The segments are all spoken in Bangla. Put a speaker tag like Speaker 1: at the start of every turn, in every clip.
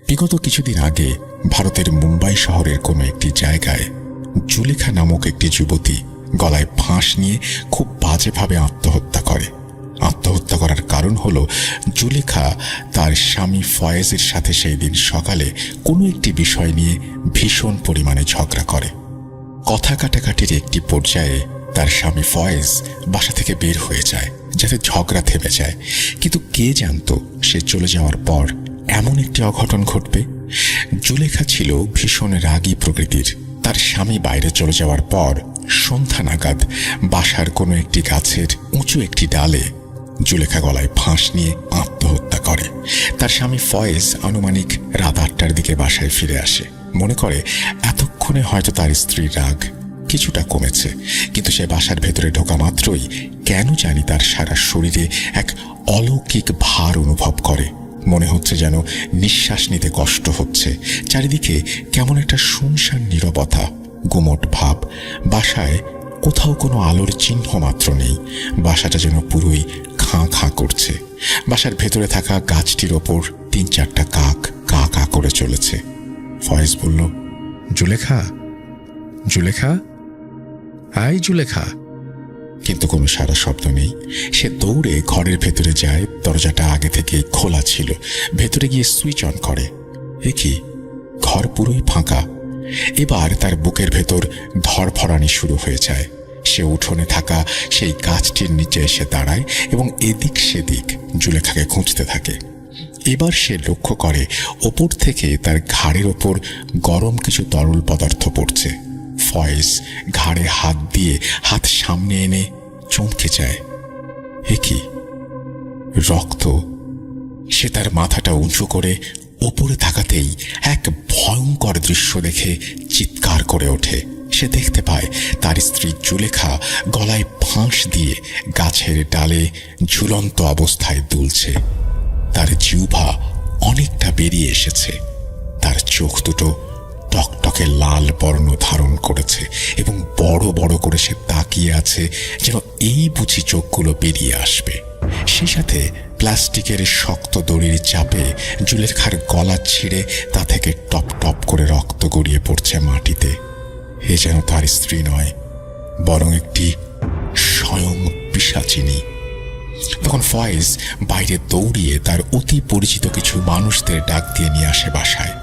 Speaker 1: বিগত কিছুদিন আগে ভারতের মুম্বাই শহরের কোনো একটি জায়গায় জুলেখা নামক একটি যুবতী গলায় ফাঁস নিয়ে খুব বাজেভাবে আত্মহত্যা করে। আত্মহত্যা করার কারণ হলো জুলেখা তার স্বামী ফয়েজের সাথে সেই দিন সকালে কোনো একটি বিষয় নিয়ে ভীষণ পরিমাণে ঝগড়া করে। কথা কাটাকাটির একটি পর্যায়ে তার স্বামী ফয়েজ বাসা থেকে বের হয়ে যায় যাতে ঝগড়া থেমে যায়, কিন্তু কে জানতো সে চলে যাওয়ার পর এমন একটি অঘটন ঘটবে। জুলেখা ছিল ভীষণ রাগী প্রকৃতির। তার স্বামী বাইরে চলে যাওয়ার পর সন্ধ্যা নাগাদ বাসার কোনো একটি গাছের উঁচু একটি ডালে জুলেখা গলায় ফাঁস নিয়ে আত্মহত্যা করে। তার স্বামী ফয়েজ আনুমানিক রাত 8টার দিকে বাসায় ফিরে আসে। মনে করে এতক্ষণে হয়তো তার স্ত্রীর রাগ কিছুটা কমেছে, কিন্তু সে বাসার ভেতরে ঢোকা মাত্রই কেন জানি তার সারা শরীরে এক অলৌকিক ভার অনুভব করে। মনে হচ্ছে যেন নিঃশ্বাস নিতে কষ্ট হচ্ছে। চারিদিকে কেমন একটা শুনশান নীরবতা, গুমট ভাব। বাসায় কোথাও কোনো আলোর চিহ্ন মাত্র নেই। বাসাটা যেন পুরোই খাঁ খাঁ করছে। বাসার ভেতরে থাকা গাছটির ওপর 3-4টা কাক কা কা করে চলেছে। ফয়েজ বলল, জুলেখা, জুলেখা, আই জুলেখা। কিন্তু কোনো সারা শব্দ নেই। সে দৌড়ে ঘরের ভেতরে যায়। দরজাটা আগে থেকেই খোলা ছিল। ভেতরে গিয়ে সুইচ অন করে। এ কি, ঘর পুরোই ফাঁকা। এবার তার বুকের ভেতর ধরফরানি শুরু হয়ে যায়। সে উঠোনে থাকা সেই গাছটির নিচে এসে দাঁড়ায় এবং এদিক সেদিক জুলেখাকে খুঁজতে থাকে। এবার সে লক্ষ্য করে ওপর থেকে তার ঘাড়ের ওপর গরম কিছু তরল পদার্থ পড়ছে। ফয়েজ ঘাড়ে হাত দিয়ে হাত সামনে এনে চমকে যায়। এ কি, রক্ত! সে তার মাথাটা উঁচু করে ওপরে তাকাতেই এক ভয়ঙ্কর দৃশ্য দেখে চিৎকার করে ওঠে। সে দেখতে পায় তার স্ত্রী জুলেখা গলায় ফাঁস দিয়ে গাছের ডালে ঝুলন্ত অবস্থায় দুলছে। তার জিহ্বা অনেকটা বেরিয়ে এসেছে। তার চোখ দুটো টকটকে লাল বর্ণ ধারণ করেছে এবং বড় বড় করে সে তাকিয়ে আছে যেন এই বুঝি চোখগুলো বেরিয়ে আসবে। সেই সাথে প্লাস্টিকের শক্ত দড়ির চাপে জুলেখার গলা ছিঁড়ে তা থেকে টপ টপ করে রক্ত গড়িয়ে পড়ছে মাটিতে। এ যেন তার স্ত্রী নয়, বরং একটি স্বয়ং পিশাচিনী। তখন ফয়েজ বাইরে দৌড়িয়ে তার অতি পরিচিত কিছু মানুষদের ডাক দিয়ে নিয়ে আসে বাসায়।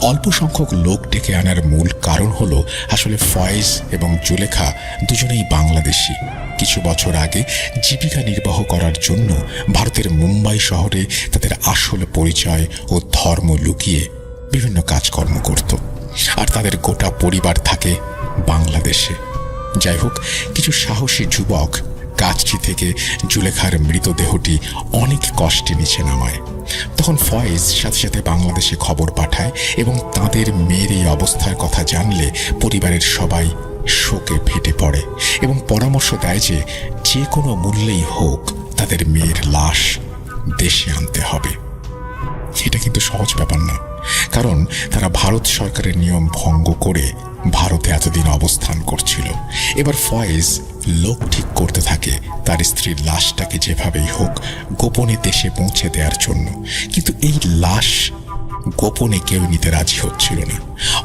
Speaker 1: অল্প সংখ্যক লোক ডেকে আনার মূল কারণ হলো আসলে ফয়েজ এবং জুলেখা দুজনেই বাংলাদেশি। কিছু বছর আগে জীবিকা নির্বাহ করার জন্য ভারতের মুম্বাই শহরে তাদের আসল পরিচয় ও ধর্ম লুকিয়ে বিভিন্ন কাজকর্ম করত, আর তাদের গোটা পরিবার থাকে বাংলাদেশে। যাই হোক, কিছু সাহসী যুবক গাছটি থেকে জুলেখার মৃতদেহটি অনেক কষ্টে নিচে নামায়। তখন ফয়েজ সাথে সাথে বাংলাদেশে খবর পাঠায় এবং তাদের মেয়ের এই অবস্থার কথা জানলে পরিবারের সবাই শোকে ফেটে পড়ে এবং পরামর্শ দেয় যে যে কোনো মূল্যেই হোক তাদের মেয়ের লাশ দেশে আনতে হবে। এটা কিন্তু সহজ ব্যাপার না, কারণ তারা ভারত সরকারের নিয়ম ভঙ্গ করে ভারতে এতদিন অবস্থান করছিল। এবার ফয়েজ লোক ঠিক করতে থাকে তার স্ত্রীর লাশটাকে যেভাবেই হোক গোপনে দেশে পৌঁছে দেওয়ার জন্য, কিন্তু এই লাশ গোপনে কেউ নিতে রাজি হচ্ছিল না।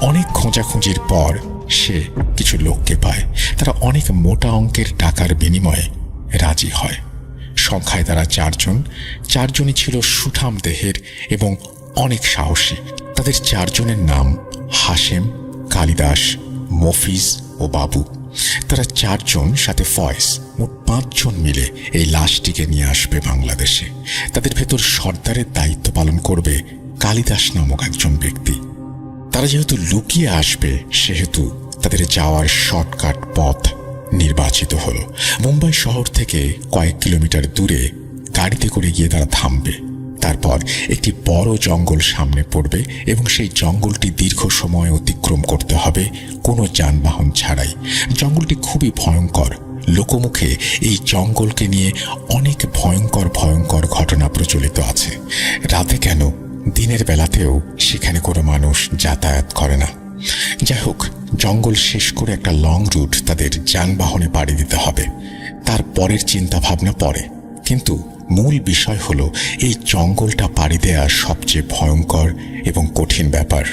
Speaker 1: অনেক খোঁজাখুঁজির পর সে কিছু লোককে পায়। তারা অনেক মোটা অঙ্কের টাকার বিনিময়ে রাজি হয়। সংখ্যায় তারা 4 জন। 4 জনই ছিল সুঠাম দেহের এবং অনেক সাহসী। তাদের 4 জনের নাম হাশেম, কালিদাস, মফিজ ও বাবু। তারা 4 জন সাথে ফয়েজ, মোট 5 জন মিলে এই লাশটিকে নিয়ে আসবে বাংলাদেশে। তাদের ভেতর সর্দারের দায়িত্ব পালন করবে কালিদাস নামক একজন ব্যক্তি। তারা যেহেতু লুকিয়ে আসবে সেহেতু তাদের যাওয়ার শর্টকাট পথ নির্বাচিত হলো। মুম্বাই শহর থেকে কয়েক কিলোমিটার দূরে গাড়িতে করে গিয়ে তারা থামবে। তারপর একটি বড় জঙ্গল সামনে পড়বে এবং সেই জঙ্গলটি দীর্ঘ সময় অতিক্রম করতে হবে কোনো যানবাহন ছাড়াই। জঙ্গলটি খুবই ভয়ঙ্কর। লোকমুখে এই জঙ্গলকে নিয়ে অনেক ভয়ঙ্কর ভয়ঙ্কর ঘটনা প্রচলিত আছে। রাতে কেন, দিনের বেলাতেও সেখানে কোনো মানুষ যাতায়াত করে না। যাই হোক, জঙ্গল শেষ করে একটা লং রুট তাদের যানবাহনে পাড়ি দিতে হবে। তার পরের চিন্তা ভাবনা পরে, কিন্তু মূল বিষয় হলো এই জঙ্গলটা পাড়ি দেয়া সবচেয়ে ভয়ঙ্কর এবং কঠিন ব্যাপার।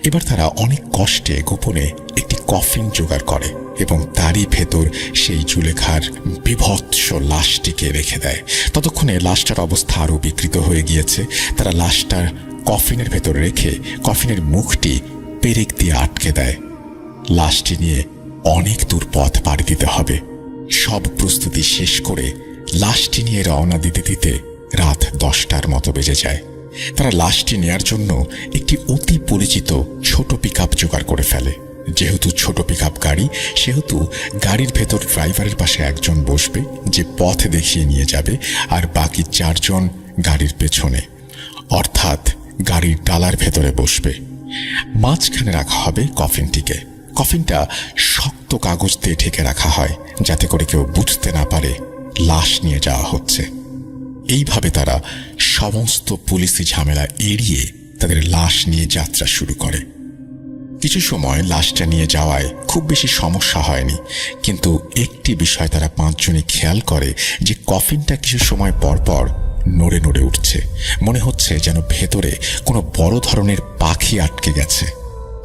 Speaker 1: এবার তারা অনেক কষ্টে গোপনে একটি কফিন জোগাড় করে এবং তারই ভেতর সেই জুলেখার বিভৎস লাশটিকে রেখে দেয়। ততক্ষণে লাশটার অবস্থা আরও বিকৃত হয়ে গিয়েছে। তারা লাশটার কফিনের ভেতর রেখে কফিনের মুখটি পেরেক দিয়ে আটকে দেয়। লাশটি নিয়ে অনেক দূর পথ পাড়ি দিতে হবে। সব প্রস্তুতি শেষ করে লাশটি নিয়ে রওনা দিতে দিতে রাত 10টার মতো বেজে যায়। তারা লাশটি নেয়ার জন্য একটি অতি পরিচিত ছোট পিকআপ জোগাড় করে ফেলে। যেহেতু ছোট পিকআপ গাড়ি, সেহেতু গাড়ির ভেতর ড্রাইভারের পাশে একজন বসবে যে পথ দেখিয়ে নিয়ে যাবে, আর বাকি 4 জন গাড়ির পেছনে, অর্থাৎ গাড়ির ডালার ভেতরে বসবে। মাঝখানে রাখা হবে কফিনটিকে। কফিনটা শক্ত কাগজ দিয়ে ঢেকে রাখা হয় যাতে করে কেউ বুঝতে না পারে লাশ নিয়ে যাওয়া হচ্ছে। এইভাবে তারা সমস্ত পুলিশি ঝামেলা এড়িয়ে তাদের লাশ নিয়ে যাত্রা শুরু করে। কিছু সময় লাশটা নিয়ে যাওয়ায় খুব বেশি সমস্যা হয়নি, কিন্তু একটি বিষয় তারা 5 জনই খেয়াল করে যে কফিনটা কিছু সময় পর পর নড়ে নড়ে উঠছে। মনে হচ্ছে যেন ভেতরে কোনো বড় ধরনের পাখি আটকে গেছে।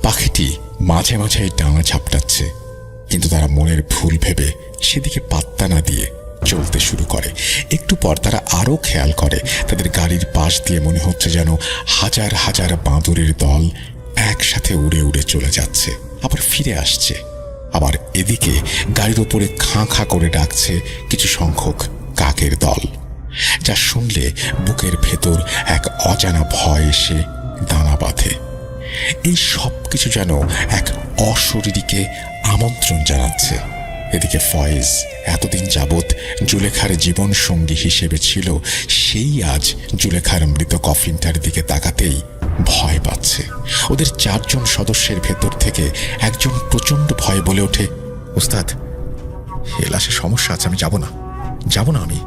Speaker 1: পাখিটি মাঝে মাঝে ডানা ঝাপটাচ্ছে, কিন্তু তারা মনের ভুল ভেবে সেদিকে পাত্তা না দিয়ে চলতে শুরু করে। একটু পর তারা আরও খেয়াল করে তাদের গাড়ির পাশ দিয়ে মনে হচ্ছে যেন হাজার হাজার বাঁদরের দল একসাথে উড়ে উড়ে চলে যাচ্ছে, আবার ফিরে আসছে। আবার এদিকে গাড়ির ওপরে খাঁ খাঁ করে ডাকছে কিছু সংখ্যক কাকের দল, যা শুনলে বুকের ভেতর এক অজানা ভয় এসে দানা বাঁধে। এই সব কিছু যেন এক অশরীরীকে আমন্ত্রণ জানাচ্ছে। এদিকে ফয়েজ এতদিন যাবৎ জুলেখার জীবন সঙ্গী হিসেবে ছিল, সেই আজ জুলেখার মৃত কফিনটার দিকে তাকাতেই ভয় পাচ্ছে। ওদের 4 জন সদস্যের ভেতর থেকে একজন প্রচন্ড ভয়ে বলে ওঠে, ওস্তাদ, এ লাশে সমস্যা আছে, আমি যাব না আমি।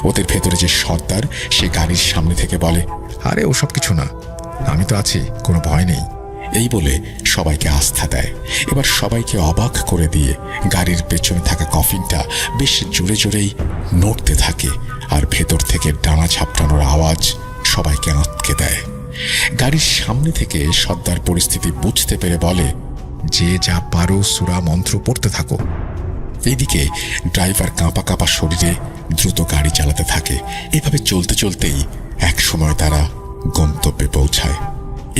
Speaker 1: ওদের ভেতরে যে সর্দার, সে গাড়ির সামনে থেকে বলে, আরে ওসব কিছু না, আমি তো আছি, কোনো ভয় নেই। এই বলে সবাইকে আস্থা দেয়। এবার সবাইকে অবাক করে দিয়ে গাড়ির পেছনে থাকা কফিনটা বেশ জোরে জোরেই নড়তে থাকে, আর ভেতর থেকে ডানা ঝাপটানোর আওয়াজ সবাইকে আঁতকে দেয়। গাড়ির সামনে থেকে সর্দার পরিস্থিতি বুঝতে পেরে বলে, যে যা পারো সূরা মন্ত্র পড়তে থাকো। এইদিকে ড্রাইভার কাঁপা কাঁপা শরীরে দ্রুত গাড়ি চালাতে থাকে। এভাবে চলতে চলতেই এক সময় তারা গন্তব্যে পৌঁছায়।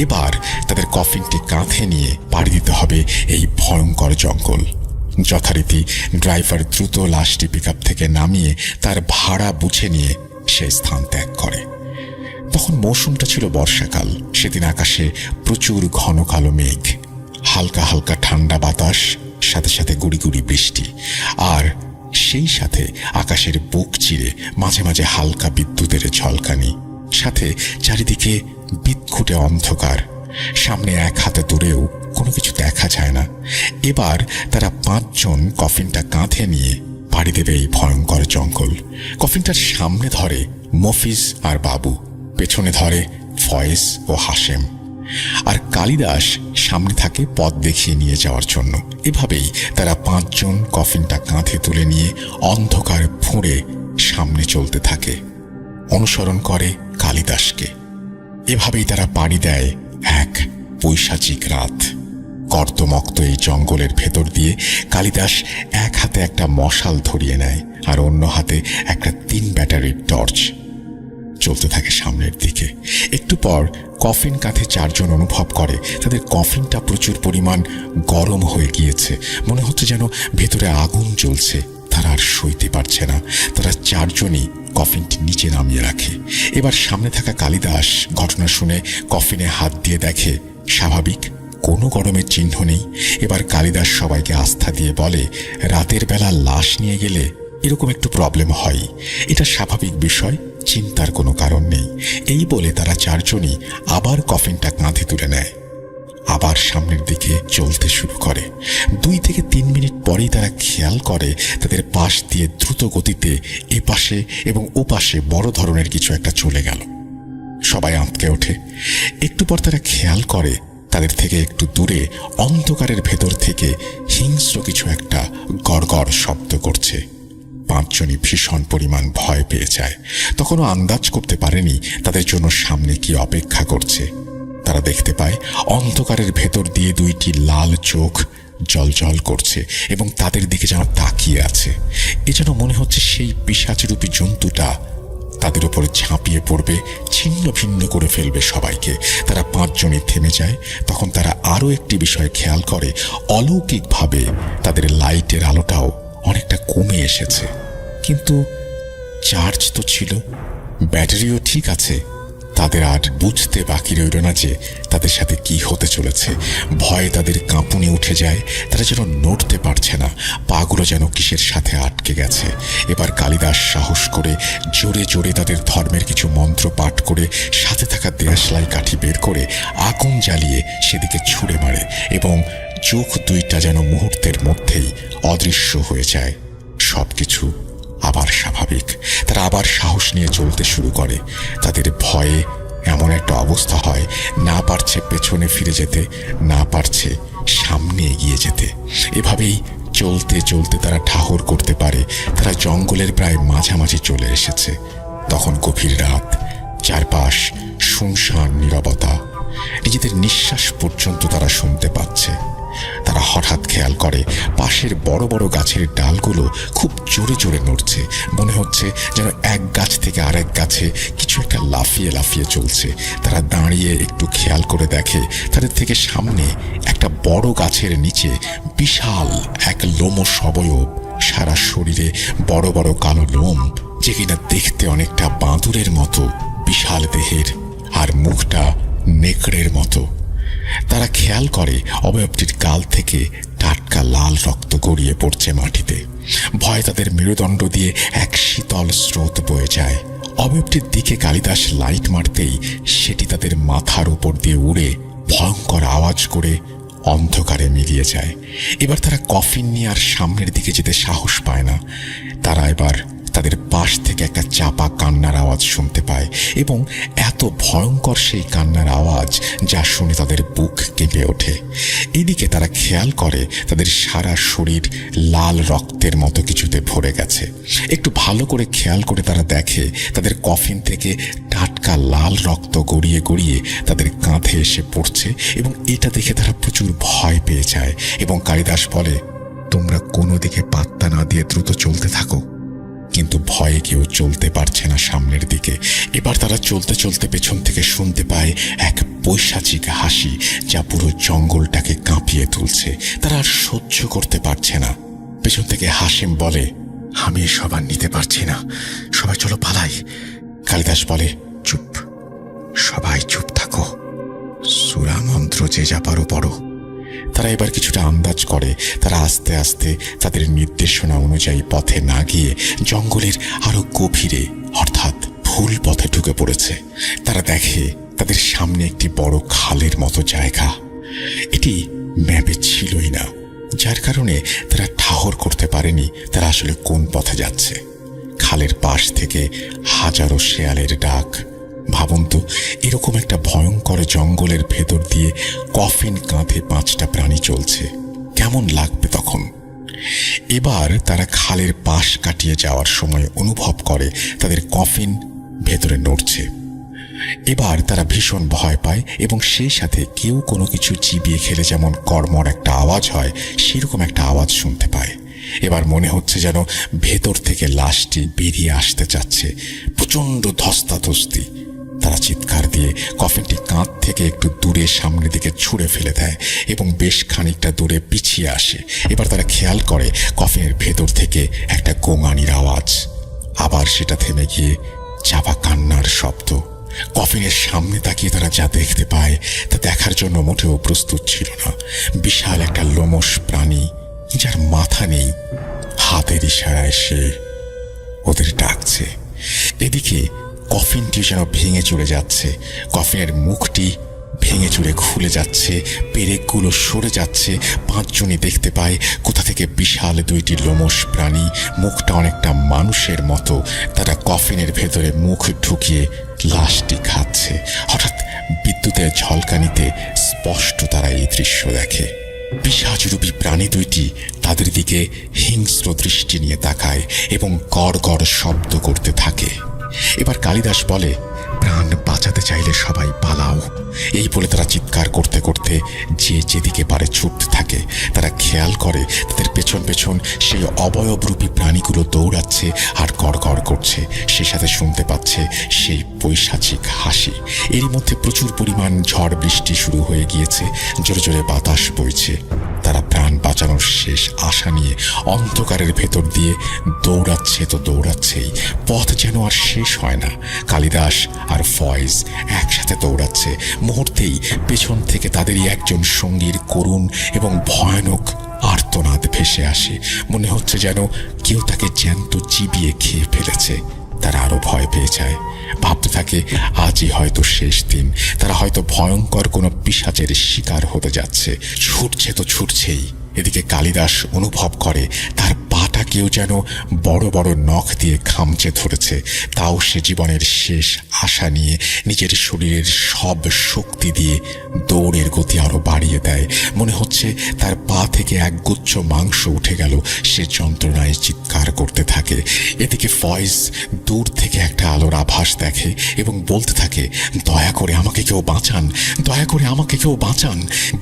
Speaker 1: এবার তাদের কফিনটি কাঁধে নিয়ে পাড়ি দিতে হবে এই ভয়ঙ্কর জঙ্গল। যথারীতি ড্রাইভার দ্রুত লাশটি পিকআপ থেকে নামিয়ে তার ভাড়া বুঝে নিয়ে সে স্থান ত্যাগ করে। তখন মৌসুমটা ছিল বর্ষাকাল। সেদিন আকাশে প্রচুর ঘন কালো মেঘ, হালকা হালকা ঠান্ডা বাতাস, সাথে সাথে গুড়ি গুড়ি বৃষ্টি, আর সেই সাথে আকাশের বুক চিরে মাঝে মাঝে হালকা বিদ্যুতের ঝলকানি, সাথে চারিদিকে বিদঘুটে অন্ধকার। সামনে এক হাতে দূরেও কোনো কিছু দেখা যায় না। এবার তারা 5 জন কফিনটা কাঁধে নিয়ে পাড়ি দেবে এই ভয়ঙ্কর জঙ্গল। কফিনটার সামনে ধরে মফিজ আর বাবু, পেছনে ধরে ফয়েজ ও হাশেম, আর কালিদাস সামনে থাকে পথ দেখিয়ে নিয়ে যাওয়ার জন্য। এভাবেই তারা 5 জন কফিনটা কাঁধে তুলে নিয়ে অন্ধকার ফুঁড়ে সামনে চলতে থাকে, অনুসরণ করে কালিদাসকে। এভাবেই তারা পাড়ি দেয় এক বৈশাচিক রাত। কর্দমক্ত এই জঙ্গলের ভেতর দিয়ে কালিদাস এক হাতে একটা মশাল ধরিয়ে নেয়, আর অন্য হাতে একটা 3 ব্যাটারির টর্চ। চলতে থাকে সামনের দিকে। একটু পর কফিন কাঁধে 4 জন অনুভব করে তাদের কফিনটা প্রচুর পরিমাণ গরম হয়ে গিয়েছে। মনে হচ্ছে যেন ভেতরে আগুন জ্বলছে। তারা আর সইতে পারছে না। তারা 4 জনই কফিনটি নিচে নামিয়ে রাখে। এবার সামনে থাকা কালিদাস ঘটনা শুনে কফিনে হাত দিয়ে দেখে স্বাভাবিক কোনো গরমের চিহ্ন নেই। এবার কালিদাস সবাইকে আস্থা দিয়ে বলে, রাতের বেলা লাশ নিয়ে গেলে এরকম একটু প্রবলেম হয়, এটা স্বাভাবিক বিষয়, চিন্তার কোনো কারণ নেই। এই বলে তারা 4 জনই আবার কফিনটা কাঁধে তুলে নেয়, আবার সামনের দিকে চলতে শুরু করে। 2 থেকে 3 মিনিট পরেই তারা খেয়াল করে তাদের পাশ দিয়ে দ্রুত গতিতে এপাশে এবং ওপাশে বড় ধরনের কিছু একটা চলে গেল। সবাই আঁতকে ওঠে। একটু পর তারা খেয়াল করে তাদের থেকে একটু দূরে অন্ধকারের ভেতর থেকে হিংস্র কিছু একটা গড়গড় শব্দ করছে। পাঁচজনই ভীষণ পরিমাণ ভয় পেয়ে যায়। তখনও আন্দাজ করতে পারেনি তাদের জন্য সামনে কি অপেক্ষা করছে। তারা দেখতে পায় অন্ধকারের ভেতর দিয়ে দুইটি লাল চোখ জ্বলজ্বল করছে এবং তাদের দিকে যেন তাকিয়ে আছে। এ যেন মনে হচ্ছে সেই পিশাচরূপী জন্তুটা তাদের উপরে ঝাঁপিয়ে পড়বে, ছিন্ন ভিন্ন করে ফেলবে সবাইকে। তারা পাঁচজনই থেমে যায়। তখন তারা আরও একটি বিষয় খেয়াল করে, অলৌকিকভাবে তাদের লাইটের আলোটাও অনেকটা কমে এসেছে। কিন্তু চার্জ তো ছিল, ব্যাটারিও ঠিক আছে। তাদের আর বুঝতে বাকি রইল না যে তাদের সাথে কি হতে চলেছে। ভয়ে তাদের কাঁপুনি উঠে যায়। তারা যেন নড়তে পারছে না, পাগুলো যেন কিসের সাথে আটকে গেছে। এবার কালিদাস সাহস করে জোরে জোরে তাদের ধর্মের কিছু মন্ত্র পাঠ করে সাথে থাকা দেয়াশলাই কাঠি বের করে আগুন জ্বালিয়ে সেদিকে ছুঁড়ে মারে এবং চোখ দুইটা যেন মুহূর্তের মধ্যেই অদৃশ্য হয়ে যায়। সবকিছু আবার স্বাভাবিক। তারা আবার সাহস নিয়ে চলতে শুরু করে। তাদের ভয়ে এমন একটা অবস্থা হয়, না পারছে পেছনে ফিরে যেতে, না পারছে সামনে এগিয়ে যেতে। এভাবেই চলতে চলতে তারা ঠাহর করতে পারে তারা জঙ্গলের প্রায় মাঝামাঝি চলে এসেছে। তখন গভীর রাত, চারপাশ শুনশান নীরবতা, নিজেদের নিঃশ্বাস পর্যন্ত তারা শুনতে পাচ্ছে। তারা হঠাৎ খেয়াল করে পাশের বড় বড় গাছের ডালগুলো খুব জোরে জোরে নড়ছে। মনে হচ্ছে যেন এক গাছ থেকে আরেক গাছে কিছু একটা লাফিয়ে লাফিয়ে চলছে। তারা দাঁড়িয়ে একটু খেয়াল করে দেখে তাদের থেকে সামনে একটা বড় গাছের নিচে বিশাল এক লোমশ অবয়ব, সারা শরীরে বড় বড় কালো লোম, যে কিনা দেখতে অনেকটা বাঁদরের মতো বিশাল দেহের, আর মুখটা নেকড়ের মতো। তারা খেয়াল করে অবয়বটির গাল থেকে টাটকা লাল রক্ত গড়িয়ে পড়ছে মাটিতে। ভয় তাদের মেরুদণ্ড দিয়ে এক শীতল স্রোত বয়ে যায়। অবয়বটির দিকে কালিদাস লাইট মারতেই সেটি তাদের মাথার উপর দিয়ে উড়ে ভয়ঙ্কর আওয়াজ করে অন্ধকারে মিলিয়ে যায়। এবার তারা কফিন নিয়ে আর সামনের দিকে যেতে সাহস পায় না। তারা এবার তাদের পাশ থেকে একটা চাপা কান্নার আওয়াজ শুনতে পায় এবং এত ভয়ঙ্কর সেই কান্নার আওয়াজ যা শুনে তাদের বুক কেঁপে ওঠে। এদিকে তারা খেয়াল করে তাদের সারা শরীর লাল রক্তের মতো কিছুতে ভরে গেছে। একটু ভালো করে খেয়াল করে তারা দেখে তাদের কফিন থেকে টাটকা লাল রক্ত গড়িয়ে গড়িয়ে তাদের কাঁধে এসে পড়ছে এবং এটা দেখে তারা প্রচুর ভয় পেয়ে যায় এবং কালিদাস বলে, তোমরা কোনো দিকে পাত্তা না দিয়ে দ্রুত চলতে থাকো। কিন্তু ভয়ে কেউ চলতে পারছে না সামনের দিকে। এবার তারা চলতে চলতে পেছন থেকে শুনতে পায় এক পৈশাচিক হাসি যা পুরো জঙ্গলটাকে কাঁপিয়ে তুলছে। তারা আর সহ্য করতে পারছে না। পেছন থেকে হাসিম বলে, আমি এসব আর নিতে পারছি না, সবাই চলো পালাই। কালিদাস বলে, চুপ, সবাই চুপ থাকো, সূরা মন্ত্র যে যা পারো পড়ো। তারা এবার কিছুটা আন্দাজ করে। তারা আস্তে আস্তে তাদের নির্দেশনা অনুযায়ী পথে না গিয়ে জঙ্গলের আরো গভীরে অর্থাৎ ভুল পথে ঢুকে পড়েছে। তারা দেখে তাদের সামনে একটি বড় খালের মতো জায়গা। এটি ম্যাপে ছিলই না, যার কারণে তারা ঠাহর করতে পারেনি তারা আসলে কোন পথে যাচ্ছে। খালের পাশ থেকে হাজারো শেয়ালের ডাক। ভাবুন তো, এরকম একটা ভয়ঙ্কর জঙ্গলের ভেতর দিয়ে কফিন কাঁধে 5টা প্রাণী চলছে, কেমন লাগবে তখন? এবার তারা খালের পাশ কাটিয়ে যাওয়ার সময় অনুভব করে তাদের কফিন ভেতরে নড়ছে। এবার তারা ভীষণ ভয় পায় এবং সেই সাথে কেউ কোনো কিছু চিবিয়ে খেলে যেমন কর্মর একটা আওয়াজ হয় সেরকম একটা আওয়াজ শুনতে পায়। এবার মনে হচ্ছে যেন ভেতর থেকে লাশটি বেরিয়ে আসতে চাচ্ছে। প্রচণ্ড ধস্তাধস্তি। তারা চিৎকার দিয়ে কফিনটি কাঁধ থেকে একটু দূরে সামনের দিকে ছুঁড়ে ফেলে দেয় এবং বেশ খানিকটা দূরে পিছিয়ে আসে। এবার তারা খেয়াল করে কফিনের ভেতর থেকে একটা গোঙানির আওয়াজ। আবার সেটা থেমে গিয়ে চাপা কান্নার শব্দ। কফিনের সামনে তাকিয়ে তারা যা দেখতে পায় তা দেখার জন্য মোটেও প্রস্তুত ছিল না। বিশাল একটা লোমশ প্রাণী যার মাথা নেই, হাতের ইশারায় সে ওদের ডাকছে। এদিকে কফিনটি যেন ভেঙে চলে যাচ্ছে। কফিনের মুখটি ভেঙে চুরে খুলে যাচ্ছে, পেরেকগুলো সরে যাচ্ছে। 5 জনই দেখতে পায় কোথা থেকে বিশাল 2টি লোমশ প্রাণী, মুখটা অনেকটা মানুষের মতো। তারা কফিনের ভেতরে মুখ ঢুকিয়ে লাশটি খাচ্ছে। হঠাৎ বিদ্যুতের ঝলকানিতে স্পষ্ট তারা এই দৃশ্য দেখে। পিশাচরূপী প্রাণী দুইটি তাদের দিকে হিংস্র দৃষ্টি নিয়ে তাকায় এবং গড় গড় শব্দ করতে থাকে। এবার কালিদাস বলে, প্রাণ বাঁচাতে চাইলে সবাই পালাও। এই বলে তারা চিৎকার করতে করতে যে যেদিকে পারে ছুটতে থাকে। তারা খেয়াল করে তাদের পেছন পেছন সেই অবয়বরূপী প্রাণীগুলো দৌড়াচ্ছে আর গড় গড় করছে। সে সাথে শুনতে পাচ্ছে সেই পৈশাচিক হাসি। এরই মধ্যে প্রচুর পরিমাণ ঝড় বৃষ্টি শুরু হয়ে গিয়েছে, জোরে জোরে বাতাস বইছে। তারা প্রাণ বাঁচানোর শেষ আশা নিয়ে অন্ধকারের ভেতর দিয়ে দৌড়াচ্ছে তো দৌড়াচ্ছেই, পথ যেন আর শেষ হয় না। কালিদাস আর ফয়েজ একসাথে দৌড়াচ্ছে। মুহূর্তেই পেছন থেকে তাদেরই একজন সঙ্গীর করুণ এবং ভয়ানক আর্তনাদ ভেসে আসে। মনে হচ্ছে যেন কেউ তাকে জ্যান্ত চিবিয়ে খেয়ে ফেলেছে। তারা আরো ভয় পেয়ে যায়, ভাবতে থাকে আজই হয়তো শেষ দিন। তারা হয়তো ভয়ঙ্কর কোনো পিশাচের শিকার হতে যাচ্ছে। ছুটছে তো ছুটছেই। এদিকে কালিদাস অনুভব করে তার পাটা কেউ যেন বড় বড় নখ দিয়ে খামচে ধরেছে। তাও সে জীবনের শেষ আশা নিয়ে নিজের শরীরের সব শক্তি দিয়ে দৌড়ের গতি আরো বাড়িয়ে দেয়। মনে হচ্ছে তার পা থেকে একগুচ্ছ মাংস উঠে গেল। সে যন্ত্রণায় চিৎকার করতে থাকে। এদিকে ফয়েজ দূর থেকে একটা আলোর আভাস দেখে এবং বলতে থাকে, দয়া করে আমাকে কেউ বাঁচান, দয়া করে আমাকে কেউ বাঁচান।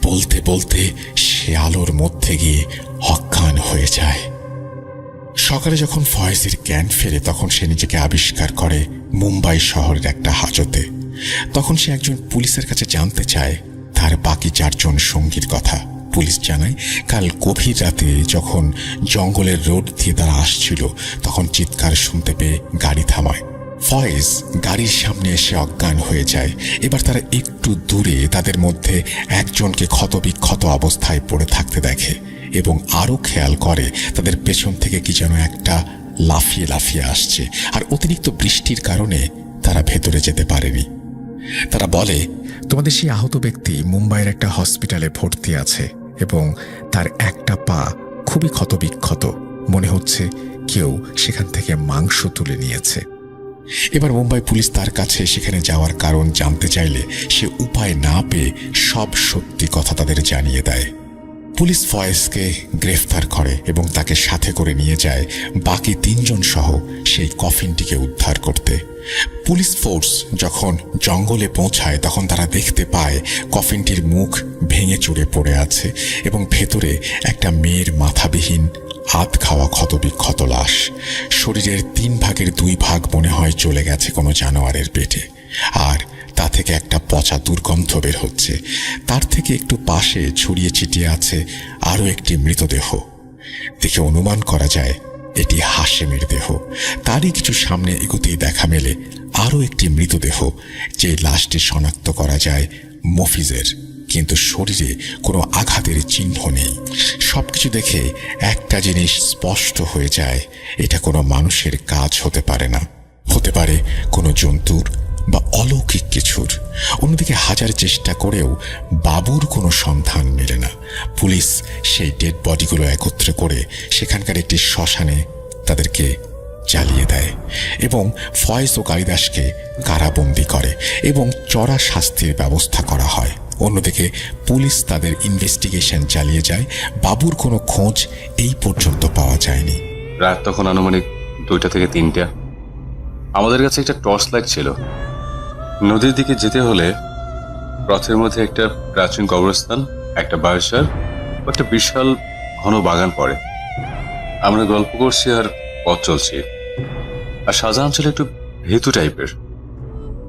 Speaker 1: বলতে বলতে সে আলোর মধ্যে গিয়ে অজ্ঞান হয়ে যায়। সকালে যখন ফয়েজের জ্ঞান ফেরে তখন সে নিজেকে আবিষ্কার করে মুম্বাই শহরের একটা হাজতে। তখন সে একজন পুলিশের কাছে জানতে চায় তার বাকি 4 জন সঙ্গীর কথা। পুলিশ জানায় কাল গভীর রাতে যখন জঙ্গলের রোড দিয়ে তারা আসছিল তখন চিৎকার শুনতে পেয়ে গাড়ি থামায়। ফয়েজ গাড়ির সামনে এসে অজ্ঞান হয়ে যায়। এবার তারা একটু দূরে তাদের মধ্যে একজনকে ক্ষতবিক্ষত অবস্থায় পড়ে থাকতে দেখে এবং আরও খেয়াল করে তাদের পেছন থেকে কি যেন একটা লাফিয়ে লাফিয়ে আসছে। আর অতিরিক্ত বৃষ্টির কারণে তারা ভেতরে যেতে পারেনি। তারা বলে, তোমাদের সেই আহত ব্যক্তি মুম্বাইয়ের একটা হসপিটালে ভর্তি আছে এবং তার একটা পা খুবই ক্ষতবিক্ষত। মনে হচ্ছে কেউ সেখান থেকে মাংস তুলে নিয়েছে। এবার মুম্বাই পুলিশ তার কাছে সেখানে যাওয়ার কারণ জানতে চাইলে সে উপায় না পেয়ে সব সত্যি কথা তাদের জানিয়ে দেয়। পুলিশ ফয়েজকে গ্রেফতার করে এবং তাকে সাথে করে নিয়ে যায় বাকি 3 জন সহ সেই কফিনটিকে উদ্ধার করতে। পুলিশ ফোর্স যখন জঙ্গলে পৌঁছায় তখন তারা দেখতে পায় কফিনটির মুখ ভেঙে চুরে পড়ে আছে এবং ভেতরে একটা মেয়ের মাথাবিহীন হাত খাওয়া ক্ষতবিক্ষত লাশ। শরীরের 3 ভাগের 2 ভাগ মনে হয় চলে গেছে কোনো জানোয়ারের পেটে, আর তা থেকে একটা পচা দুর্গন্ধ বের হচ্ছে। তার থেকে একটু পাশে ছড়িয়ে ছিটিয়ে আছে আরও একটি মৃতদেহ। দেখে অনুমান করা যায় এটি হাশেমের দেহ। তারই কিছু সামনে এগোতেই দেখা মেলে আরও একটি মৃতদেহ, যে লাশটি শনাক্ত করা যায় মফিজের, কিন্তু শরীরে কোনো আঘাতের চিহ্ন নেই। সবকিছু দেখে একটা জিনিস স্পষ্ট হয়ে যায়, এটা কোনো মানুষের কাজ হতে পারে না, হতে পারে কোনো জন্তুর বা অলৌকিক কিছুর। অন্যদিকে হাজার চেষ্টা করেও বাবুর কোনো সন্ধান মেলে না। পুলিশ সেই ডেড বডিগুলো একত্রে করে সেখানকার একটি শ্মশানে তাদেরকে জ্বালিয়ে দেয় এবং ফয়েজ ও কালিদাসকে কারাবন্দি করে এবং চড়া শাস্তির ব্যবস্থা করা হয়। অন্যদিকে পুলিশ তাদের ইনভেস্টিগেশন চালিয়ে যায়। বাবুর কোনো খোঁজ এই পর্যন্ত পাওয়া যায়নি।
Speaker 2: রাত তখন আনুমানিক 2টা থেকে 3টা। আমাদের কাছে একটা টর্চ লাইট ছিল। নদীর দিকে যেতে হলে পথের মধ্যে একটা প্রাচীন কবরস্থান, একটা বায়োসার, একটা বিশাল ঘন বাগান পড়ে। আমরা গল্প করছি আর পথ চলছি। আর শাহজাহান ছিল একটু ভীতু টাইপের।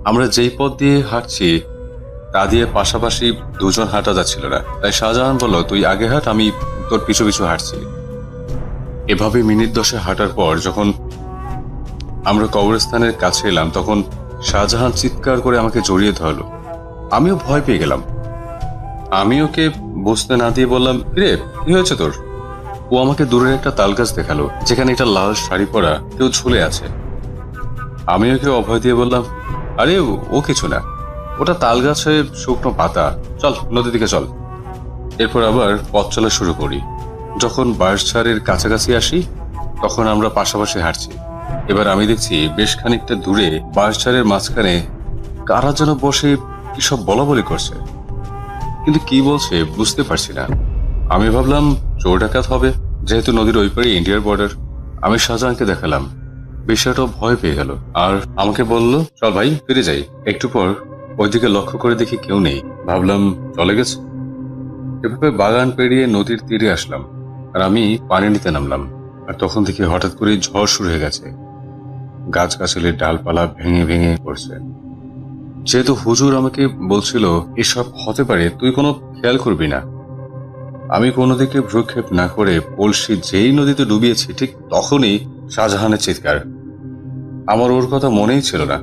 Speaker 2: আমরা যেই পথ দিয়ে হাঁটছি তা দিয়ে পাশাপাশি 2 জন হাঁটা যাচ্ছিল না। তাই শাহজাহান বলল, তুই আগে হাঁট, আমি তোর পিছু পিছু হাঁটছি। এভাবে মিনিট 10 হাঁটার পর যখন আমরা কবরস্থানের কাছে এলাম তখন শাহজাহান চিৎকার করে আমাকে জড়িয়ে ধরল। আমিও ভয় পেয়ে গেলাম। আমি ওকে বসতে না দিয়ে বললাম, রে কি হয়েছে তোর? ও আমাকে দূরের একটা তালগাছ দেখালো যেখানে একটা লাল শাড়ি পরা কেউ ঝুলে আছে। আমি ওকে অভয় দিয়ে বললাম, আরে ও কিছু না, ওটা তালগাছে শুকনো পাতা, চল নদীর দিকে চল। এরপর আবার পথ চলা শুরু করি। যখন বাঁশঝাড়ের কাছাকাছি আসি তখন আমরা পাশাপাশি হাঁটছি। এবার আমি দেখছি বেশ খানিকটা দূরে বাঁশঝাড়ের মাঝখানে কারা যেন বসে কি সব বলা বলি করছে, কিন্তু কি বলছে বুঝতে পারছি না। আমি ভাবলাম চোর ডাকাত হবে, যেহেতু নদীর ওই পারে ইন্ডিয়ার বর্ডার। আমি শাহজাহানকে দেখালাম, বিষয়টা ভয় পেয়ে গেল আর আমাকে বলল, চল ভাই ফিরে যাই। একটু পর ওইদিকে লক্ষ্য করে দেখি কেউ নেই, ভাবলাম চলে গেছে। এভাবে বাগান পেরিয়ে নদীর তীরে আসলাম আর আমি পানি নিতে নামলাম। আর তখন দেখি হঠাৎ করে ঝড় শুরু হয়ে গেছে, গাছগাছালির ডালপালা ভেঙে ভেঙে পড়ছে। যেহেতু হুজুর আমাকে বলছিল এসব হতে পারে, তুই কোনো খেয়াল করবি না, আমি কোনো দিকে ভ্রুক্ষেপ না করে কলসি যেই নদীতে ডুবিয়েছি ঠিক তখনই শাহজাহানের চিৎকার। আমার ওর কথা মনেই ছিল না।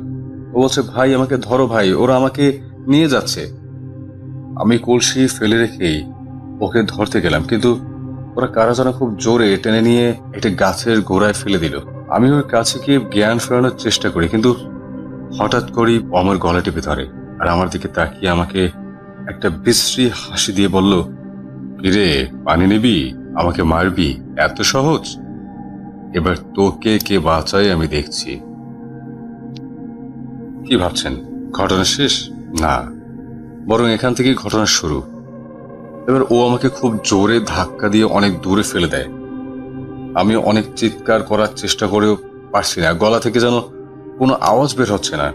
Speaker 2: ও বলছে, ভাই আমাকে ধরো ভাই, ওরা আমাকে নিয়ে যাচ্ছে। আমি কলসি ফেলে রেখেই ওকে ধরতে গেলাম, কিন্তু ওরা কারা যেন খুব জোরে টেনে নিয়ে একটা গাছের গোড়ায় ফেলে দিল। আমি ওর কাছে গিয়ে জ্ঞান ফেরানোর চেষ্টা করি, কিন্তু হঠাৎ করেই আমার গলা টিপে ধরে আর আমার দিকে তাকিয়ে আমাকে একটা বিশ্রী হাসি দিয়ে বলল, কিরে পানি নিবি, আমাকে মারবি, এত সহজ? এবার তোকে কে বাঁচায় আমি দেখছি। কি ভাবছেন ঘটনা শেষ? না, বরং এখান থেকেই ঘটনা শুরু। এবার ও আমাকে খুব জোরে ধাক্কা দিয়ে অনেক দূরে ফেলে দেয়। আমি অনেক চিৎকার করার চেষ্টা করেও পারছি না, গলা থেকে যেন কোনো আওয়াজ বের হচ্ছে না।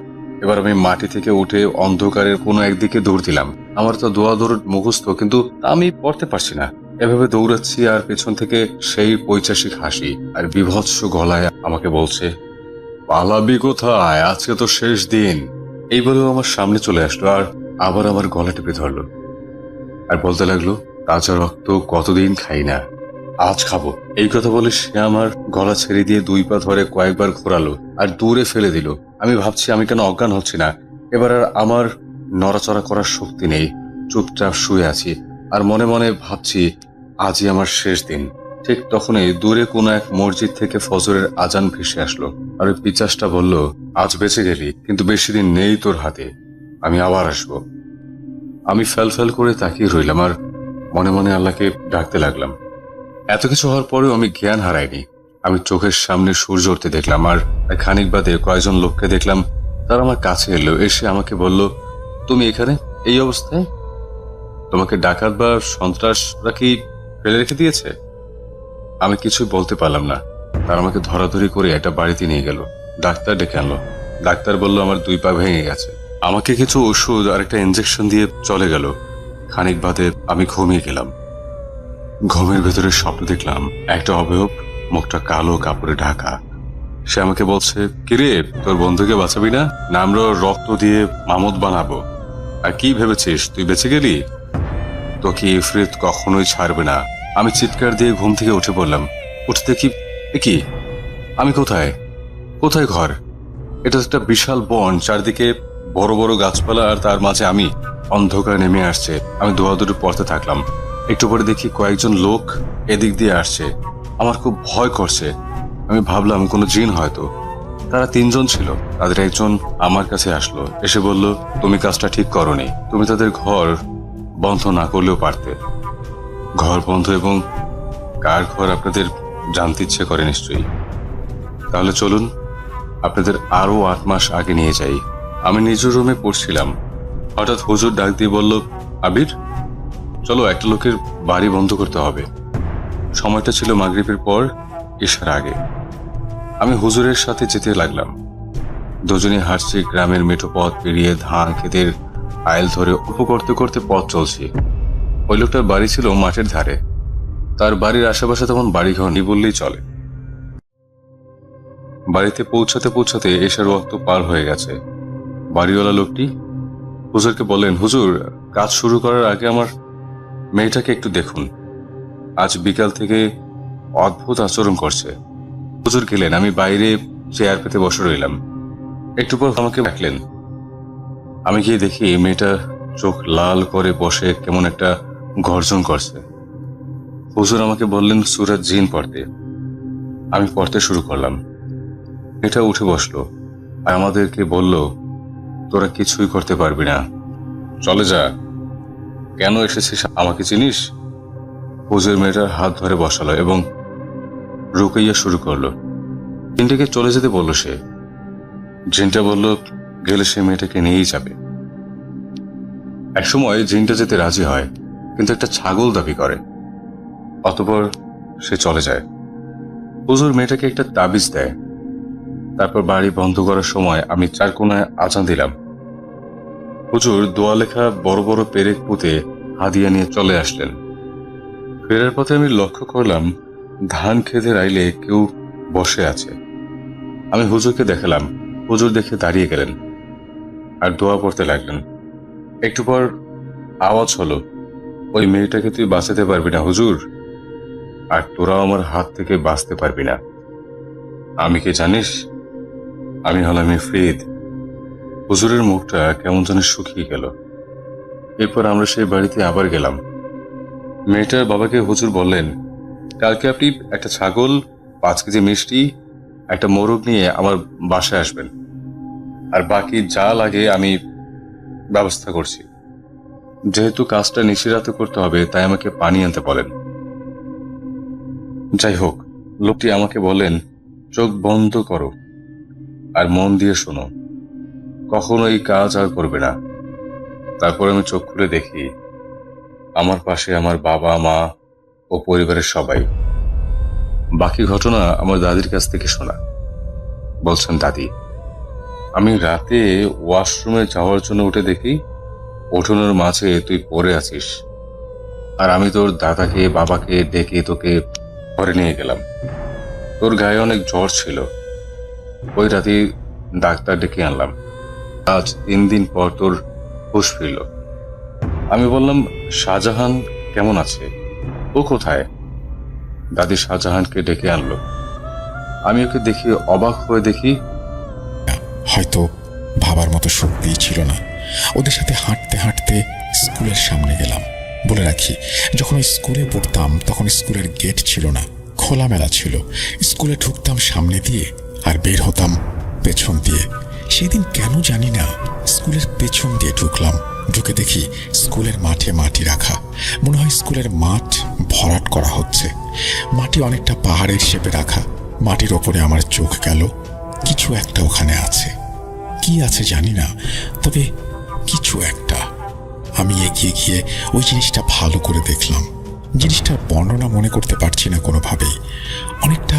Speaker 2: এবার আমি মাটি থেকে উঠে অন্ধকারের কোনো একদিকে দৌড় দিলাম। আমার তো দোয়া দৌড় মুখস্থ, কিন্তু আমি পড়তে পারছি না। এভাবে দৌড়াচ্ছি আর পেছন থেকে সেই পৈশাসিক হাসি আর বিভৎস গলায় আমাকে বলছে, পালাবি কোথায়, আজকে তো শেষ দিন। এই বলেও আমার সামনে চলে আসলো আর আবার আমার গলা টিপে ধরলো আর বলতে লাগলো, তাজা রক্ত কতদিন খাই না, আজ খাবো। এই কথা বলে সে আমার গলা ছেড়ে দিয়ে দুই পা ধরে কয়েকবার ঘোরালো আর দূরে ফেলে দিল। আমি ভাবছি আমি কেন অজ্ঞান হচ্ছি না। এবার আর আমার নড়াচড়া করার শক্তি নেই, চুপচাপ শুয়ে আছি আর মনে মনে ভাবছি আজই আমার শেষ দিন। ঠিক তখনই দূরে কোনো এক মসজিদ থেকে ফজরের আজান ভেসে আসলো আর ওই পিচাসটা বলল, আজ বেঁচে গেলি, কিন্তু বেশি দিন নেই তোর হাতে, আমি আবার আসবো। আমি ফেল ফেল করে তাকিয়ে রইলাম আর মনে মনে আল্লাহকে ডাকতে লাগলাম। এত কিছু হওয়ার পরেও আমি জ্ঞান হারাইনি। আমি চোখের সামনে সূর্য উঠতে দেখলাম আর খানিক বাদে কয়েকজন লোককে দেখলাম, তারা আমার কাছে এলো, এসে আমাকে বলল, তুমি এখানে এই অবস্থায়, তোমাকে ডাকাত বা সন্ত্রাসরা কি ফেলে রেখে দিয়েছে? আমি কিছুই বলতে পারলাম না। তারা আমাকে ধরাধরি করে একটা বাড়িতে নিয়ে গেল, ডাক্তার ডেকে আনলো। ডাক্তার বলল আমার দুই পা ভেঙে গেছে। আমাকে কিছু ওষুধ আর একটা ইঞ্জেকশন দিয়ে চলে গেল। খানিক বাদে আমি ঘুমিয়ে গেলাম। ঘুমের ভেতরে স্বপ্ন দেখলাম একটা অবয়ব, মুখটা কালো কাপড়ে ঢাকা। সে আমাকে বলছে, কিরে তোর বন্ধুকে বাঁচাবি না? না আমরা রক্ত দিয়ে মামুদ বানাবো। আর কি ভেবেছিস তুই বেঁচে গেলি? তোকে ইফরিত কখনোই ছাড়বে না। আমি চিৎকার দিয়ে ঘুম থেকে উঠে পড়লাম। উঠে দেখি, কি আমি কোথায়? কোথায় ঘর? এটা একটা বিশাল বন, চারদিকে বড় বড় গাছপালা আর তার মাঝে আমি। অন্ধকার নেমে আসছে, আমি দৌড়াদৌড়ি পড়তে থাকলাম। একটু পরে দেখি কয়েকজন লোক এদিক দিয়ে আসছে। আমার খুব ভয় করছে। আমি ভাবলাম কোনো জিন হয়তো। তারা তিনজন ছিল, তাদের একজন আমার কাছে আসলো, এসে বলল, তুমি কাজটা ঠিক করোনি, তুমি তাদের ঘর বন্ধ না করলেও পারতে। ঘর বন্ধ এবং কার ঘর আপনাদের জানতে ইচ্ছে করে নিশ্চয়ই। তাহলে চলুন আপনাদের আরো 8 মাস আগে নিয়ে যাই। আমি নিজের রুমে পড়ছিলাম, হঠাৎ হুজুর ডাক দিয়ে বলল, আবির চলো, একটা লোকের বাড়ি বন্ধ করতে হবে। সময়টা ছিল মাগরিবের পর ঈশার আগে। আমি হুজুরের সাথে যেতে লাগলাম। দুজনে হাঁটছি, গ্রামের মেঠো পথ পেরিয়ে ধান ক্ষেতের আইল ধরে উপ করতে করতে পথ চলছি। ওই লোকটার বাড়ি ছিল মাঠের ধারে। তার বাড়ির আশেপাশে তখন বাড়িঘর নেই বললেই চলে। বাড়িতে পৌঁছাতে পৌঁছাতে ঈশার ওয়াক্ত পার হয়ে গেছে। বাড়িওয়ালা লোকটি হুজুরকে বললেন, হুজুর কাজ শুরু করার আগে আমার মেয়েটাকে একটু দেখুন, আজ বিকাল থেকে অদ্ভুত আচরণ করছে। হুজুর গেলেন, আমি বাইরে চেয়ার পেতে বসে রইলাম। একটু পর আমাকে ডাকলেন। আমি গিয়ে দেখি মেয়েটা চোখ লাল করে বসে কেমন একটা গর্জন করছে। হুজুর আমাকে বললেন সূরা জিন পড়তে। আমি পড়তে শুরু করলাম। মেয়েটা উঠে বসলো আর আমাদেরকে বলল, তোরা কিছুই করতে পারবি না, চলে যা। কেন এসেছিস আমাকে চিনিস? হুজুর মেয়েটার হাত ধরে বসালো এবং রুকাইয়া শুরু করলো। জিনটাকে চলে যেতে বলল সে। জিনটা বলল, গেলে সে মেয়েটাকে নিয়েই যাবে। একসময় জিনটা যেতে রাজি হয়, কিন্তু একটা ছাগল দাবি করে। অতঃপর সে চলে যায়। হুজুর মেয়েটাকে একটা তাবিজ দেয়। তারপর বাড়ি বন্ধ করার সময় আমি চার কোনায় আজান দিলাম। হুজুর দোয়া লেখা বড় বড় পেরেক পুঁতে হাদিয়া নিয়ে চলে আসলেন। ফেরার পথে আমি লক্ষ্য করলাম ধান খেতের আইলে কেউ বসে আছে। আমি হুজুরকে দেখালাম। হুজুর দেখে দাঁড়িয়ে গেলেন আর দোয়া পড়তে লাগলেন। একটু পর আওয়াজ হলো, ওই মেয়েটাকে তুই বাঁচাতে পারবি না হুজুর, আর তোরাও আমার হাত থেকে বাঁচতে পারবি না। আমি কি জানিস? আমি হলাম ইফরিত। হুজুরের মুখটা কেমন যেন শুকিয়ে গেল। এরপর আমরা সেই বাড়িতে আবার গেলাম। মেয়েটার বাবাকে হুজুর বললেন, কালকে আপনি একটা ছাগল, 5 কেজি মিষ্টি, একটা মোরগ নিয়ে আমার বাসায় আসবেন, আর বাকি যা লাগে আমি ব্যবস্থা করছি। যেহেতু কাজটা নিশিরাতে করতে হবে, তাই আমাকে পানি আনতে বলেন। যাই হোক, লোকটি আমাকে বলেন, চোখ বন্ধ করো আর মন দিয়ে শোনো, কখনো এই কাজ আর করবে না। তারপর আমি চোখ খুলে দেখি আমার পাশে আমার বাবা, মা ও পরিবারের সবাই। বাকি ঘটনা আমার দাদির কাছ থেকে শোনা। বলছেন, দাদি, আমি রাতে ওয়াশরুমে যাওয়ার জন্য উঠে দেখি উঠোনের মাঝে তুই পড়ে আছিস, আর আমি তোর দাদাকে বাবাকে ডেকে তোকে ঘরে নিয়ে গেলাম। তোর গায়ে অনেক জ্বর ছিল, ওই রাতে ডাক্তার ডেকে আনলাম। আজ 3 দিন পর তোর হুঁশ ফিরল। আমি বললাম, শাহজাহান কেমন আছে? ও কোথায়? দাদি শাহজাহানকে ডেকে আনলো। আমি ওকে দেখি অবাক হয়ে দেখি
Speaker 1: হয়তো ভাবার মতো শক্তি ছিল না। ওদের সাথে হাঁটতে হাঁটতে স্কুলের সামনে গেলাম। বলে রাখি, যখন ওই স্কুলে পড়তাম তখন স্কুলের গেট ছিল না, খোলামেলা ছিল। স্কুলে ঢুকতাম সামনে দিয়ে আর বের হতাম পেছন দিয়ে। সেদিন কেন জানি না স্কুলের পেছন দিয়ে ঢুকলাম। ঢুকে দেখি স্কুলের মাঠে মাটি রাখা। মনে হয় স্কুলের মাঠ ভরাট করা হচ্ছে। মাটি অনেকটা পাহাড়ের শেপে রাখা। মাটির ওপরে আমার চোখ গেল, কিছু একটা ওখানে আছে। কি আছে জানি না, তবে কিছু একটা। আমি এগিয়ে গিয়ে ওই জিনিসটা ভালো করে দেখলাম। জিনিসটার বর্ণনা মনে করতে পারছি না কোনোভাবেই। অনেকটা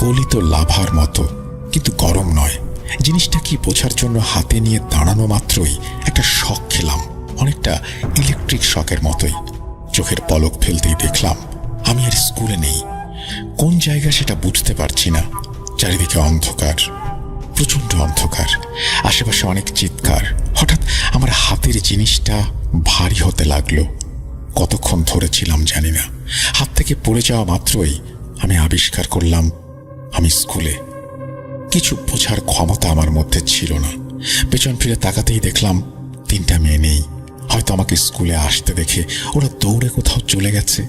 Speaker 1: গলিত লাভার মতো, কিন্তু গরম নয়। জিনিসটা কি বোঝার জন্য হাতে নিয়ে দাঁড়ানো মাত্রই একটা শক খেলাম, অনেকটা ইলেকট্রিক শকের মতোই। চোখের পলক ফেলতেই দেখলাম আমি আর স্কুলে নেই। কোন জায়গা সেটা বুঝতে পারছি না। চারিদিকে অন্ধকার, প্রচন্ড অন্ধকার, আশেপাশে অনেক চিৎকার। হঠাৎ আমার হাতের জিনিসটা ভারী হতে লাগলো। কতক্ষণ ধরেছিলাম জানি না। হাত থেকে পড়ে যাওয়া মাত্রই আমি আবিষ্কার করলাম আমি স্কুলে। কিছু বোঝার ক্ষমতা আমার মধ্যে ছিল না। পেছন ফিরে তাকাতেই দেখলাম 3টা মেয়ে নেই। হয়তো আমাকে স্কুলে আসতে দেখে ওরা দৌড়ে কোথাও চলে গেছে।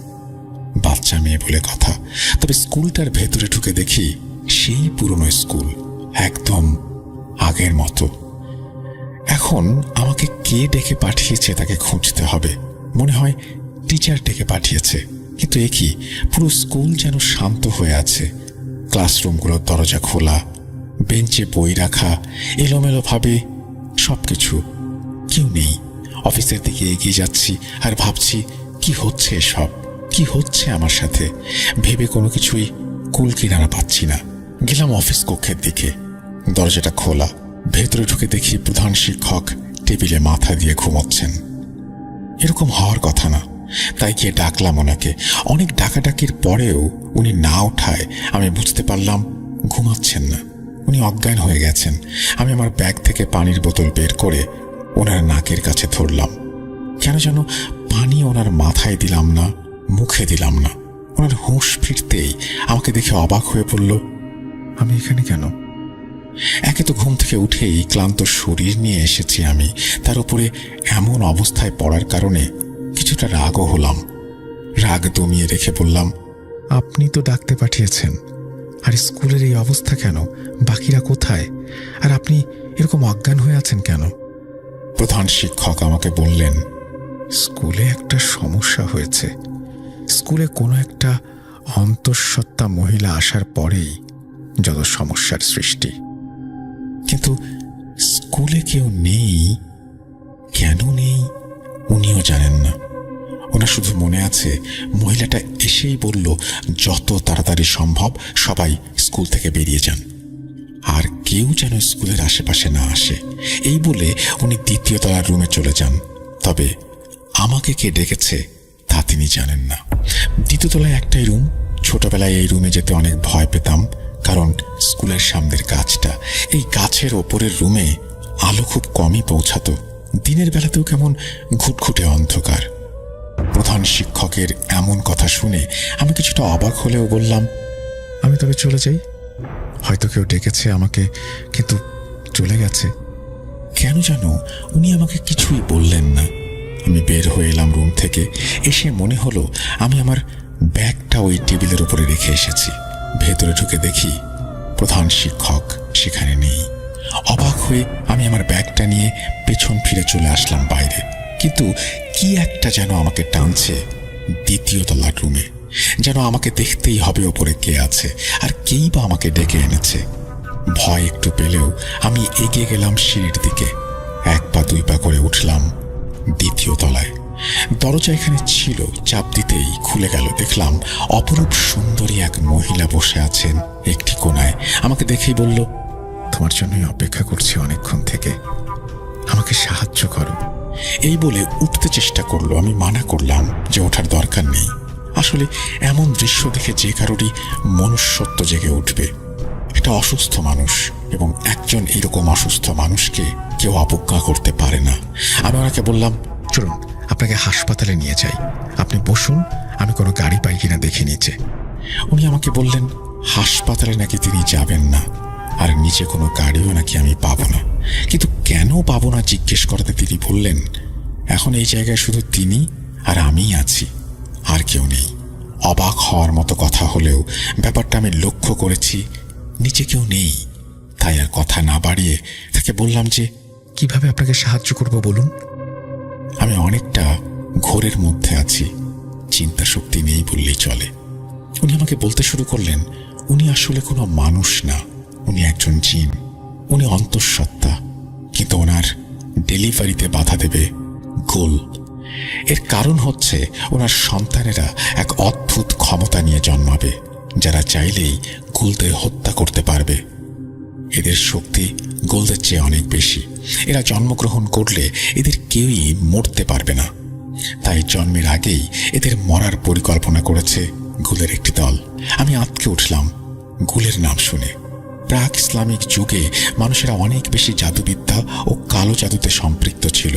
Speaker 1: বাচ্চা মেয়ে বলে কথা, তবে স্কুলটার ভেতরে ঢুকে দেখি সেই পুরনো স্কুল, একদম আগের মতো। এখন আমাকে কে ডেকে পাঠিয়েছে তাকে খুঁজতে হবে। মনে হয় টিচার ডেকে পাঠিয়েছে। কিন্তু এ কি, পুরো স্কুল যেন শান্ত হয়ে আছে। ক্লাসরুমগুলোর দরজা খোলা, বেঞ্চে বই রাখা, এলোমেলো ভাবে সবকিছু। কেউ নেই। অফিসের দিকে এগিয়ে যাচ্ছি আর ভাবছি কি হচ্ছে এসব, কি হচ্ছে আমার সাথে। ভেবে কোনো কিছুই কুল কিনারা পাচ্ছি না। গেলাম অফিস কক্ষের দিকে। দরজাটা খোলা। ভেতরে ঢুকে দেখি প্রধান শিক্ষক টেবিলে মাথা দিয়ে ঘুমোচ্ছেন। এরকম হওয়ার কথা না, তাই গিয়ে ডাকলাম ওনাকে। অনেক ডাকাডাকির পরেও উনি না ওঠায় আমি বুঝতে পারলাম ঘুমাচ্ছেন না, উনি অজ্ঞান হয়ে গেছেন। আমি আমার ব্যাগ থেকে পানির বোতল বের করে ওনার নাকের কাছে ধরলাম। কেন যেন পানি ওনার মাথায় দিলাম না, মুখে দিলাম না। ওনার হুঁশ ফিরতেই আমাকে দেখে অবাক হয়ে পড়ল, আমি এখানে কেন? একে তো ঘুম থেকে উঠেই ক্লান্ত শরীর নিয়ে এসেছি আমি, তার উপরে এমন অবস্থায় পড়ার কারণে কিছুটা রাগও হলাম। রাগ দমিয়ে রেখে বললাম, আপনি তো ডাকতে পাঠিয়েছেন, আর স্কুলের এই অবস্থা কেন? বাকিরা কোথায়? আর আপনি এরকম অজ্ঞান হয়ে আছেন কেন? প্রধান শিক্ষক আমাকে বললেন, স্কুলে একটা সমস্যা হয়েছে। স্কুলে কোনো একটা অন্তঃসত্ত্বা মহিলা আসার পরেই যত সমস্যার সৃষ্টি। কিন্তু স্কুলে কেউ নেই, কেন নেই উনিও জানেন না। উনি ওনার শুধু মনে আছে মহিলাটা এসেই বলল যত তাড়াতাড়ি সম্ভব সবাই স্কুল থেকে বেরিয়ে যান, আর কেউ যেন স্কুলের আশেপাশে না আসে। এই বলে উনি দ্বিতীয় তলার রুমে চলে যান। তবে আমাকে কে ডেকেছে তা তিনি জানেন না। দ্বিতীয় তলায় একটাই রুম। ছোটবেলায় এই রুমে যেতে অনেক ভয় পেতাম, কারণ স্কুলের সামনের গাছটা, এই গাছের ওপরের রুমে আলো খুব কমই পৌঁছাতো। দিনের বেলাতেও কেমন ঘুটঘুটে অন্ধকার। প্রধান শিক্ষকের এমন কথা শুনে আমি কিছুটা অবাক হলেও বললাম, আমি তবে চলে যাই, হয়তো কেউ ডেকেছে আমাকে, কিন্তু চলে গেছে। কেন জানো উনি আমাকে কিছুই বললেন না। আমি বের হয়ে এলাম রুম থেকে। এসে মনে হলো আমি আমার ব্যাগটা ওই টেবিলের উপরে রেখে এসেছি। ভেতরে ঢুকে দেখি প্রধান শিক্ষক সেখানে নেই। অবাক হয়ে আমি আমার ব্যাগটা নিয়ে পেছন ফিরে চলে আসলাম বাইরে। কিন্তু কি একটা যেন আমাকে টানছে দ্বিতীয় তলার রুমে, যেন আমাকে দেখতেই হবে ওপরে কে আছে, আর কেই বা আমাকে ডেকে এনেছে। ভয় একটু পেলেও আমি এগিয়ে গেলাম সিঁড়ির দিকে। 1 পা 2 পা করে উঠলাম দ্বিতীয় তলায়। দরজা এখানে ছিল, চাপ দিতেই খুলে গেল। দেখলাম অপরূপ সুন্দরী এক মহিলা বসে আছেন একটি কোণায়। আমাকে দেখেই বলল, তোমার জন্যই অপেক্ষা করছি অনেকক্ষণ থেকে, আমাকে সাহায্য করো। এই বলে উঠতে চেষ্টা করলো। আমি মানা করলাম যে ওঠার দরকার নেই। আসলে এমন দৃশ্য দেখে যে কারোরই মনুষ্যত্ব জেগে উঠবে। একটা অসুস্থ মানুষ, এবং একজন এরকম অসুস্থ মানুষকে কেউ অবজ্ঞা করতে পারে না। আমি ওনাকে বললাম, চলুন আপনাকে হাসপাতালে নিয়ে যাই, আপনি বসুন, আমি কোনো গাড়ি পাই কিনা দেখে নিচে। উনি আমাকে বললেন হাসপাতালে নাকি তিনি যাবেন না, আর নিচে কোনো গাড়িও নাকি আমি পাবো না। কিন্তু কেন পাবো না জিজ্ঞেস করাতে তিনি বললেন, এখন এই জায়গায় শুধু তিনি আর আমিই আছি, আর কেউ নেই। অবাক হওয়ার মতো কথা হলেও ব্যাপারটা আমি লক্ষ্য করেছি, নিচে কেউ নেই। তাই আর কথা না বাড়িয়ে তাকে বললাম যে, কিভাবে আপনাকে সাহায্য করব বলুন। আমি অনেকটা ঘোরের মধ্যে আছি, চিন্তা শক্তি নেই বললেই চলে। উনি আমাকে বলতে শুরু করলেন, উনি আসলে কোনো মানুষ না, উনি একজন জিন, উনি অন্তঃসত্ত্বা, কিন্তু ওনার ডেলিভারিতে বাধা দেবে গোল। এর কারণ হচ্ছে ওনার সন্তানেরা এক অদ্ভুত ক্ষমতা নিয়ে জন্মাবে, যারা চাইলেই গোলদের হত্যা করতে পারবে। এদের শক্তি গোলদের চেয়ে অনেক বেশি। এরা জন্মগ্রহণ করলে এদের কেউই মরতে পারবে না। তাই জন্মের আগেই এদের মরার পরিকল্পনা করেছে গোলের একটি দল। আমি আঁতকে উঠলাম গোলের নাম শুনে। প্রাক ইসলামিক যুগে মানুষেরা অনেক বেশি জাদুবিদ্যা ও কালো জাদুতে সম্পৃক্ত ছিল,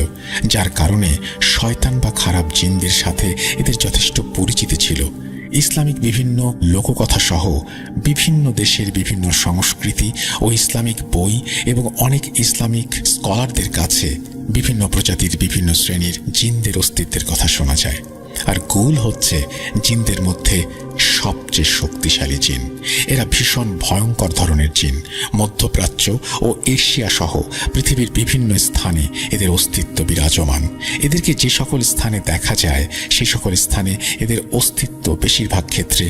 Speaker 1: যার কারণে শয়তান বা খারাপ জিনদের সাথে এদের যথেষ্ট পরিচিতি ছিল। ইসলামিক বিভিন্ন লোককথা সহ বিভিন্ন দেশের বিভিন্ন সংস্কৃতি ও ইসলামিক বই এবং অনেক ইসলামিক স্কলারদের কাছে বিভিন্ন প্রজাতির বিভিন্ন শ্রেণীর জিনদের অস্তিত্বের কথা শোনা যায়। আর গোল হচ্ছে জিনদের মধ্যে সবচেয়ে শক্তিশালী জিন। এরা ভীষণ ভয়ঙ্কর ধরনের জিন। মধ্যপ্রাচ্য ও এশিয়া সহ পৃথিবীর বিভিন্ন স্থানে এদের অস্তিত্ব বিরাজমান। এদেরকে যে সকল স্থানে দেখা যায় সেই সকল স্থানে এদের অস্তিত্ব বেশিরভাগ ক্ষেত্রে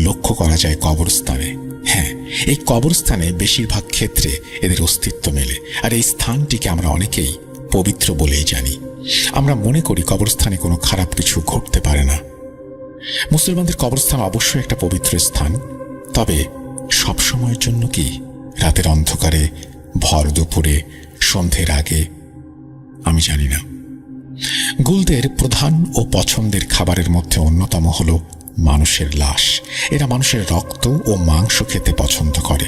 Speaker 1: লক্ষ্য করা যায় কবরস্থানে। হ্যাঁ, এই কবরস্থানে বেশিরভাগ ক্ষেত্রে এদের অস্তিত্ব মেলে। আর এই স্থানটিকে আমরা অনেকেই পবিত্র বলেই জানি। আমরা মনে করি কবরস্থানে কোনো খারাপ কিছু ঘটতে পারে না। মুসলমানদের কবরস্থান অবশ্যই একটা পবিত্র স্থান, তবে সব সময়ের জন্য কি? রাতের অন্ধকারে, ভর দুপুরে, সন্ধ্যের আগে? আমি জানি না। গুলদের প্রধান ও পছন্দের খাবারের মধ্যে অন্যতম হলো মানুষের লাশ। এরা মানুষের রক্ত ও মাংস খেতে পছন্দ করে।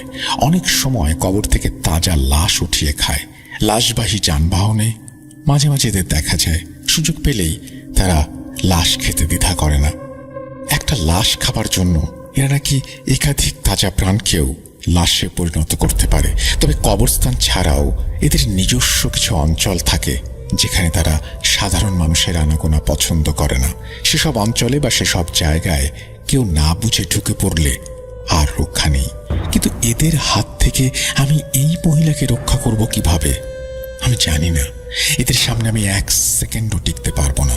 Speaker 1: অনেক সময় কবর থেকে তাজা লাশ উঠিয়ে খায়। লাশবাহী যানবাহনে মাঝে মাঝে এদের দেখা যায়। সুযোগ পেলেই তারা লাশ খেতে দ্বিধা করে না। একটা লাশ খাবার জন্য এরা নাকি একাধিক তাজা প্রাণকেও লাশে পরিণত করতে পারে। তবে কবরস্থান ছাড়াও এদের নিজস্ব কিছু অঞ্চল থাকে যেখানে তারা সাধারণ মানুষের আনাগোনা পছন্দ করে না। সেসব অঞ্চলে বা সেসব জায়গায় কেউ না বুঝে ঢুকে পড়লে আর রক্ষা নেই। কিন্তু এদের হাত থেকে আমি এই মহিলাকে রক্ষা করব কিভাবে? আমি জানি না। এদের সামনে আমি 1 সেকেন্ডও টিকতে পারবো না।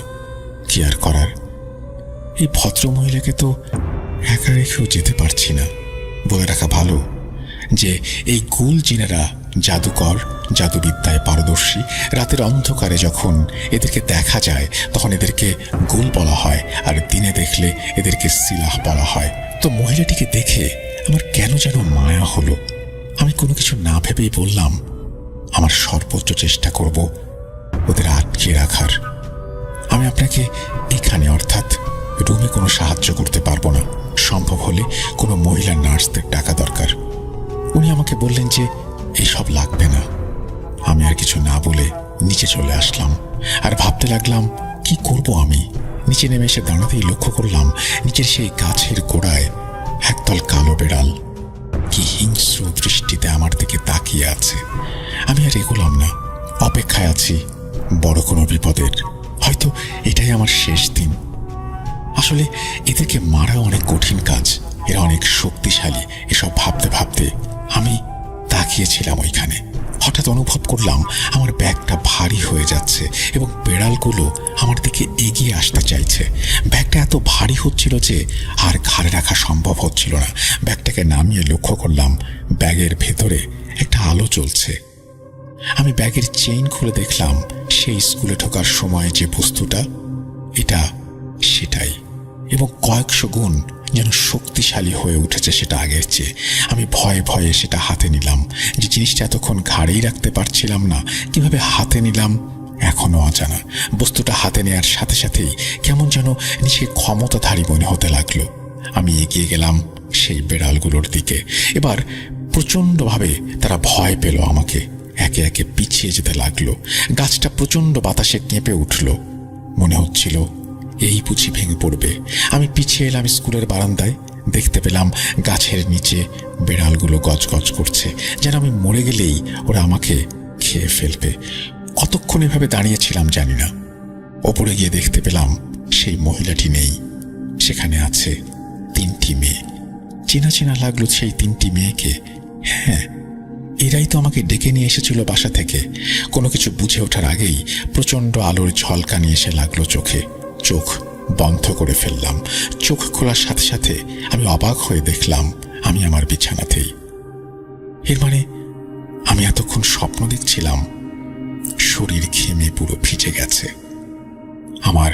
Speaker 1: কি আর করার, এই ভদ্র মহিলাকে তো একা রেখেও যেতে পারছি না। বলে রাখা ভালো যে এই গুল জিনেরা জাদুকর, জাদুবিদ্যায় পারদর্শী। রাতের অন্ধকারে যখন এদেরকে দেখা যায় তখন এদেরকে গুল বলা হয়, আর দিনে দেখলে এদেরকে সিলাহ বলা হয়। তো মহিলাটিকে দেখে আমার কেন যেন মায়া হলো। আমি কোনো কিছু না ভেবেই বললাম, আমার সর্বোচ্চ চেষ্টা করব ওদের আটকে রাখার। আমি আপনাকে এখানে অর্থাৎ রুমে কোনো সাহায্য করতে পারবো না। সম্ভব হলে কোনো মহিলা নার্সদের টাকা দরকার। উনি আমাকে বললেন যে এইসব লাগবে না। আমি আর কিছু না বলে নিচে চলে আসলাম আর ভাবতে লাগলাম কি করব আমি। নিচে নেমে এসে দাঁড়াতেই লক্ষ্য করলাম নিচের সেই গাছের গোড়ায় একদল কালো বেড়াল কি হিংস্র দৃষ্টিতে আমার দিকে তাকিয়ে আছে। আমি আর এগোলাম না, অপেক্ষায় আছি বড় কোনো বিপদের। হয়তো এটাই আমার শেষ দিন। আসলে এদেরকে মারা অনেক কঠিন কাজ, এরা অনেক শক্তিশালী। এসব ভাবতে ভাবতে আমি তাকিয়েছিলাম ওইখানে। হঠাৎ অনুভব করলাম আমার ব্যাগটা ভারী হয়ে যাচ্ছে এবং বেড়ালগুলো আমার দিকে এগিয়ে আসতে চাইছে। ব্যাগটা এত ভারী হচ্ছিল যে আর ঘাড়ে রাখা সম্ভব হচ্ছিল না। ব্যাগটাকে নামিয়ে লক্ষ্য করলাম ব্যাগের ভেতরে একটা আলো জ্বলছে। আমি ব্যাগের চেইন খুলে দেখলাম সেই স্কুলে ঢোকার সময় যে বস্তুটা, এটা সেটাই, এবং কয়েকশো গুণ যেন শক্তিশালী হয়ে উঠেছে সেটা আগের চেয়ে। আমি ভয়ে ভয়ে সেটা হাতে নিলাম। যে জিনিসটা এতক্ষণ ঘাড়েই রাখতে পারছিলাম না, কিভাবে হাতে নিলাম এখনো অজানা। বস্তুটা হাতে নেওয়ার সাথে সাথেই কেমন যেন নিজেকে ক্ষমতাধারী মনে হতে লাগলো। আমি এগিয়ে গেলাম সেই বেড়ালগুলোর দিকে। এবার প্রচণ্ডভাবে তারা ভয় পেল আমাকে, একে একে পিছিয়ে যেতে লাগলো। গাছটা প্রচণ্ড বাতাসে কেঁপে উঠল। মনে হচ্ছিল এই বুঝি ভেঙে পড়বে। আমি পিছিয়ে এলাম স্কুলের বারান্দায়। দেখতে পেলাম গাছের নিচে বেড়ালগুলো গজগজ করছে, যেন আমি মরে গেলেই ওরা আমাকে খেয়ে ফেলবে। কতক্ষণ এভাবে দাঁড়িয়েছিলাম জানি না। ওপরে গিয়ে দেখতে পেলাম সেই মহিলাটি নেই, সেখানে আছে 3টি মেয়ে। চেনা চেনা লাগলো সেই 3টি মেয়েকে। হ্যাঁ, এরাই তো আমাকে ডেকে নিয়ে এসেছিল বাসা থেকে। কোনো কিছু বুঝে ওঠার আগেই প্রচণ্ড আলোর ঝলকানি এসে লাগলো চোখে। চোখ বন্ধ করে ফেললাম। চোখ খোলার সাথে সাথে আমি অবাক হয়ে দেখলাম আমি আমার বিছানাতেই। এর মানে আমি এতক্ষণ স্বপ্ন দেখছিলাম। শরীর ঘেমে পুরো ভিজে গেছে। আমার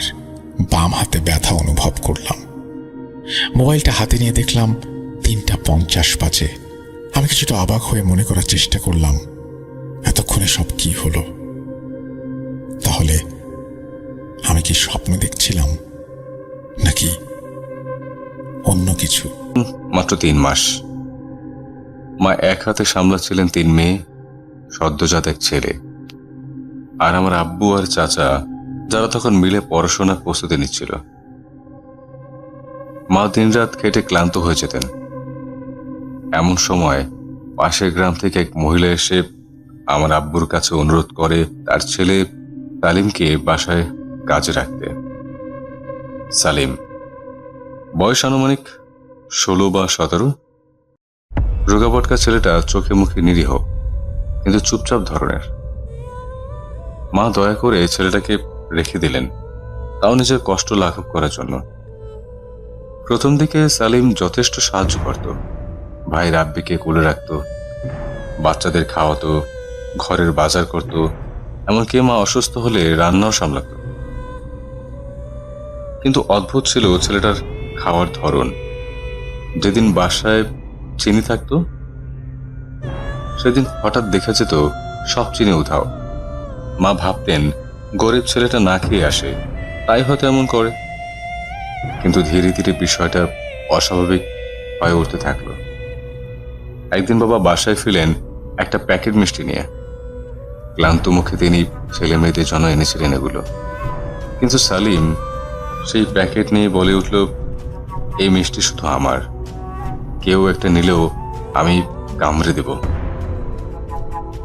Speaker 1: বাম হাতে ব্যথা অনুভব করলাম। মোবাইলটা হাতে নিয়ে দেখলাম 3:50 বাজে। আমি কিছুটা অবাক হয়ে মনে করার চেষ্টা করলাম এতক্ষণে সব কি হলো। তাহলে আমি কি স্বপ্ন দেখছিলাম নাকি অন্য কিছু?
Speaker 2: মাত্র 3 মাস। মা এক হাতে সামলাচ্ছিলেন 3 মেয়ে, সদ্যজাত এক ছেলে, আর আমার আব্বু আর চাচা যারা তখন মিলে পড়াশোনার প্রস্তুতি নিচ্ছিল। মা দিনরাত খেটে ক্লান্ত হয়ে যেতেন। এমন সময় পাশের গ্রাম থেকে এক মহিলা এসে আমার আব্বুর কাছে অনুরোধ করে তার ছেলে সালিমকে বাসায় কাজে রাখতে। সালিম বয়স আনুমানিক 16 বা 17। রোগাবটকা ছেলেটা চোখে মুখে নিরীহ, কিন্তু চুপচাপ ধরনের। মা দয়া করে ছেলেটাকে রেখে দিলেন, তাও নিজের কষ্ট লাঘব করার জন্য। প্রথম দিকে সালিম যথেষ্ট সাহায্য করত। ভাই রাব্বিকে কোলে রাখত, বাচ্চাদের খাওয়াতো, ঘরের বাজার করত, এমনকি মা অসুস্থ হলে রান্নাও সামলাত। কিন্তু অদ্ভুত ছিল ছেলেটার খাওয়ার ধরন। যেদিন বাসায় চিনি থাকতো সেদিন হঠাৎ দেখা যেত সব চিনি উধাও। মা ভাবতেন গরিব ছেলেটা না খেয়ে আসে, তাই হয়তো এমন করে। কিন্তু ধীরে ধীরে বিষয়টা অস্বাভাবিক হয়ে উঠতে থাকলো। একদিন বাবা বাসায় ফিরলেন একটা প্যাকেট মিষ্টি নিয়ে। ক্লান্ত মুখে তিনি ছেলে মেয়েদের জন্য এনেছিলেন এগুলো। কিন্তু সালিম সেই প্যাকেট নিয়ে বলে উঠল, এই মিষ্টি শুধু আমার, কেউ একটা নিলেও আমি কামড়ে দেব।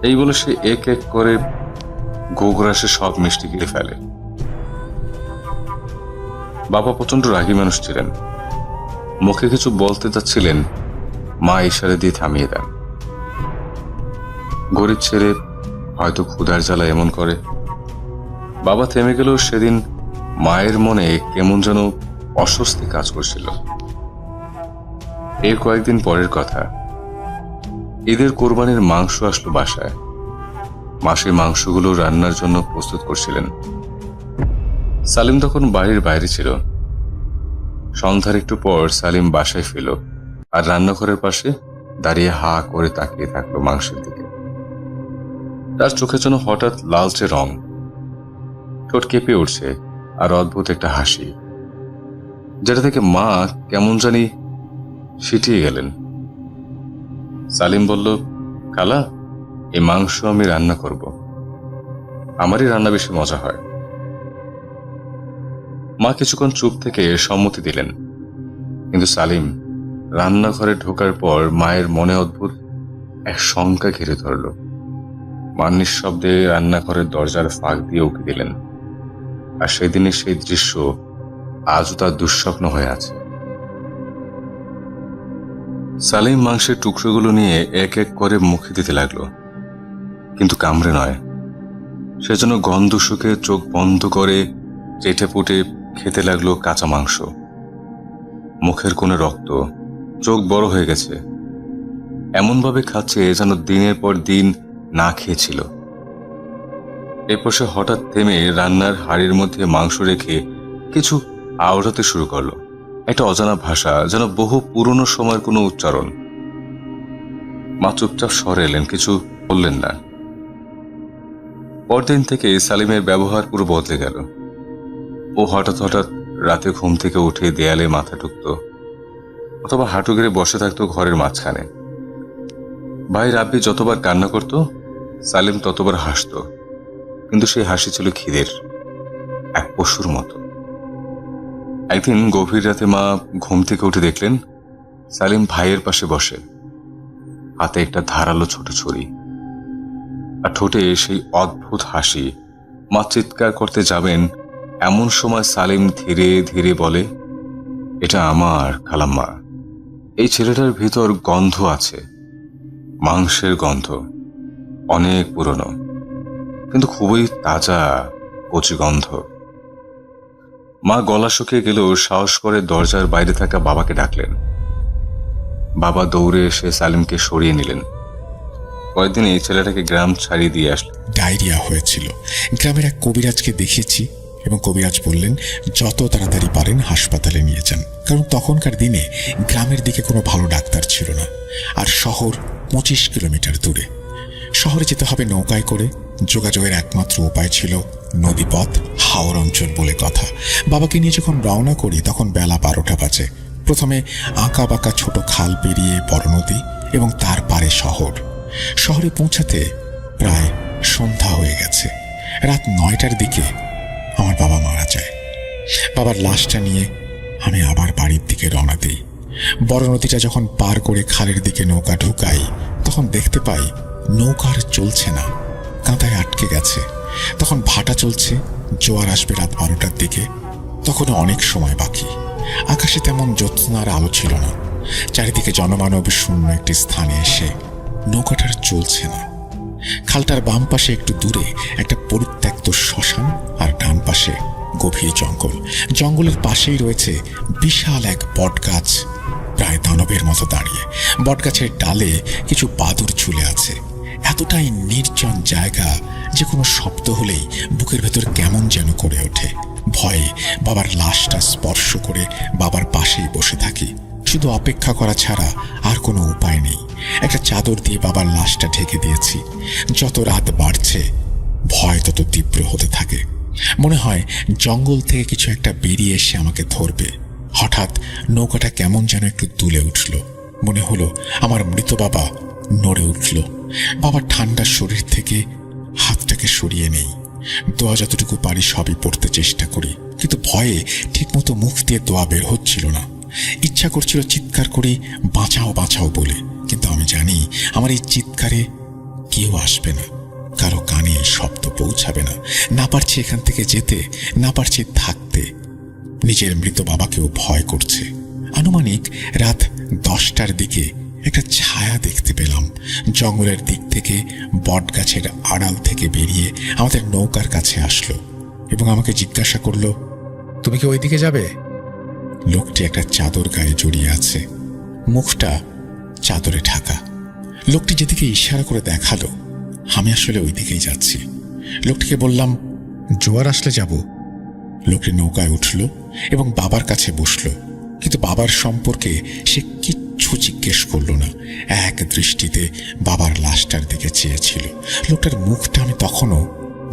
Speaker 2: এই বলে সে এক এক করে গোগ্রাসে সব মিষ্টি গিলে ফেলে। বাবা প্রচন্ড রাগী মানুষ ছিলেন। মুখে কিছু বলতে যাচ্ছিলেন, মা ইশারা দিয়ে থামিয়ে দেন। গরিব ছেলে হয়তো ক্ষুধার জ্বালা এমন করে। বাবা থেমে গেল। সেদিন মায়ের মনে কেমন যেন অস্বস্তি কাজ করছিল। এর কয়েকদিন পরের কথা। ঈদের কোরবানির মাংস আসলো বাসায়। মা সেই মাংসগুলো রান্নার জন্য প্রস্তুত করছিলেন। সালিম তখন বাড়ির বাইরে ছিল। সন্ধ্যার একটু পর সালিম বাসায় ফিরল আর রান্নাঘরের পাশে দাঁড়িয়ে হা করে তাকিয়ে থাকলো মাংসের দিকে। তার চোখের জন্য হঠাৎ লালচে রং, ঠোঁট কেঁপে উঠছে আর অদ্ভুত একটা হাসি, যেটা থেকে মা কেমন জানি সিটিয়ে গেলেন। সালিম বলল, খালা, এই মাংস আমি রান্না করব, আমারই রান্না বেশি মজা হয়। মা কিছুক্ষণ চুপ থেকে সম্মতি দিলেন, কিন্তু সালিম রান্নাঘরে ঢোকার পর মায়ের মনে অদ্ভুত এক শঙ্কা ঘিরে ধরল। মা নিঃশব্দে রান্নাঘরের দরজার ফাঁক দিয়ে উঁকি দিলেন, আর সেদিনের সেই দৃশ্য আজও তার দুঃস্বপ্ন হয়ে আছে। সালিম মাংসের টুকরোগুলো নিয়ে এক এক করে মুখে দিতে লাগলো, কিন্তু কামড়ে নয়। সেজন্য গন্ধ শুকে চোখ বন্ধ করে চেটে পুটে খেতে লাগলো কাঁচা মাংস। মুখের কোণে রক্ত, চোখ বড় হয়ে গেছে। এমনভাবে খাচ্ছে যেন দিনের পর দিন না খেয়েছিল। এরপর সে হঠাৎ থেমে রান্নার হাঁড়ির মধ্যে মাংস রেখে কিছু আওড়াতে শুরু করলো, একটা অজানা ভাষা, যেন বহু পুরনো সময়ের কোনো উচ্চারণ। মা চুপচাপ সরে এলেন, কিছু বললেন না। পরদিন থেকে সালিমের ব্যবহার পুরো বদলে গেল। ও হঠাৎ হঠাৎ রাতে ঘুম থেকে উঠে দেয়ালে মাথা ঠুকত, অথবা হাঁটু গেড়ে বসে থাকতো ঘরের মাঝখানে। ভাই রাব্বি যতবার কান্না করত, সালিম ততবার হাসত, কিন্তু সেই হাসি ছিল খিদের, এক পশুর মতো। একদিন গভীর রাতে মা ঘুম থেকে উঠে দেখলেন সালিম ভাইয়ের পাশে বসে, হাতে একটা ধারালো ছোট ছুরি, আর ঠোঁটে সেই অদ্ভুত হাসি। মা চিৎকার করতে যাবেন, এমন সময় সালিম ধীরে ধীরে বলে, এটা আমার খালাম্মা। এই ছেলেটার ভিতর গন্ধ আছে, মাংসের গন্ধ, অনেক পুরনো, কিন্তু খুবই তাজা কচি গন্ধ। মা গলা শুকিয়ে গেলেও সাহস করে দরজার বাইরে থাকা বাবাকে ডাকলেন। বাবা দৌড়ে এসে সালিমকে সরিয়ে নিলেন। কয়েকদিন এই ছেলেটাকে গ্রাম ছাড়িয়ে দিয়ে আসলেন।
Speaker 1: ডায়রিয়া হয়েছিল। গ্রামের এক কবিরাজকে দেখিয়েছি এবং কবিরাজ বললেন যত তাড়াতাড়ি পারেন হাসপাতালে নিয়ে যান, কারণ তখনকার দিনে গ্রামের দিকে কোনো ভালো ডাক্তার ছিল না, আর শহর 25 কিলোমিটার দূরে। শহরে যেতে হবে নৌকায় করে। যোগাযোগের একমাত্র উপায় ছিল নদীপথ, হাওর অঞ্চল বলে কথা। বাবাকে নিয়ে যখন রওনা করি তখন বেলা 12টা বাজে। প্রথমে আঁকা বাঁকা ছোট খাল পেরিয়ে বড় নদী এবং তার পারে শহর। শহরে পৌঁছাতে প্রায় সন্ধ্যা হয়ে গেছে। রাত 9টার দিকে আমার বাবা মারা যায়। বাবার লাশটা নিয়ে আমি আবার বাড়ির দিকে রওনা দিই। বড় নদীটা যখন পার করে খালের দিকে নৌকা ঢুকাই, তখন দেখতে পাই নৌকা আর চলছে না, কাঁটায় আটকে গেছে। তখন ভাটা চলছে, জোয়ার আসবে রাত 12টার দিকে। তখনও অনেক সময় বাকি। আকাশে তেমন জ্যোৎস্নার আলো ছিল না। চারিদিকে জনমানব শূন্য একটি স্থানে এসে নৌকাটার চলছে না। খালটার বাম পাশে একটু দূরে একটা পরিত্যক্ত শ্মশান, আর ডান পাশে গভীর জঙ্গল। জঙ্গলের পাশেই রয়েছে বিশাল এক বটগাছ, প্রায় দানবের মতো দাঁড়িয়ে। বটগাছের ডালে কিছু বাদুড় ঝুলে আছে। এতটাই নির্জন জায়গা যে কোনো শব্দ হলেই বুকের ভেতর কেমন যেন করে ওঠে। ভয়ে বাবার লাশটা স্পর্শ করে বাবার পাশেই বসে থাকি। শুধু অপেক্ষা করা ছাড়া আর কোনো উপায় নেই। একটা চাদর দিয়ে বাবার লাশটা ঢেকে দিয়েছি। যত রাত বাড়ছে ভয় তত তীব্র হতে থাকে। মনে হয় জঙ্গল থেকে কিছু একটা বেরিয়ে এসে আমাকে ধরবে। হঠাৎ নৌকাটা কেমন যেন একটু দুলে উঠল। মনে হলো আমার মৃত বাবা নড়ে উঠল। বাবার ঠান্ডা শরীর থেকে হাতটাকে সরিয়ে নেই। দোয়া যতটুকু পারি সবই পড়তে চেষ্টা করি, কিন্তু ভয়ে ঠিকমতো মুখ দিয়ে দোয়া বের হচ্ছিল না। ইচ্ছা করছিল চিৎকার করে বাঁচাও বাঁচাও বলে, কিন্তু আমি জানি আমার এই চিৎকারে কেউ আসবে না, কারো কানে এই শব্দ পৌঁছাবে না। না পারছি এখান থেকে যেতে, না পারছি থাকতে। নিজের মৃত বাবাকেও ভয় করছে। আনুমানিক রাত 10টার দিকে একটা ছায়া দেখতে পেলাম। জঙ্গলের দিক থেকে বটগাছের আড়াল থেকে বেরিয়ে আমাদের নৌকার কাছে আসলো এবং আমাকে জিজ্ঞাসা করলো, তুমি কি ওই দিকে যাবে? লোকটি একটা চাদর গায়ে জড়িয়ে আছে, মুখটা চাদরে ঢাকা। লোকটি যেদিকে ইশারা করে দেখালো আমি আসলে ওই দিকেই যাচ্ছি। লোকটিকে বললাম, জোয়ার আসলে যাব। লোকটি নৌকায় উঠল এবং বাবার কাছে বসল, কিন্তু বাবার সম্পর্কে সে কিচ্ছু জিজ্ঞেস করল না। এক দৃষ্টিতে বাবার লাশটার দিকে চেয়েছিল। লোকটার মুখটা আমি তখনও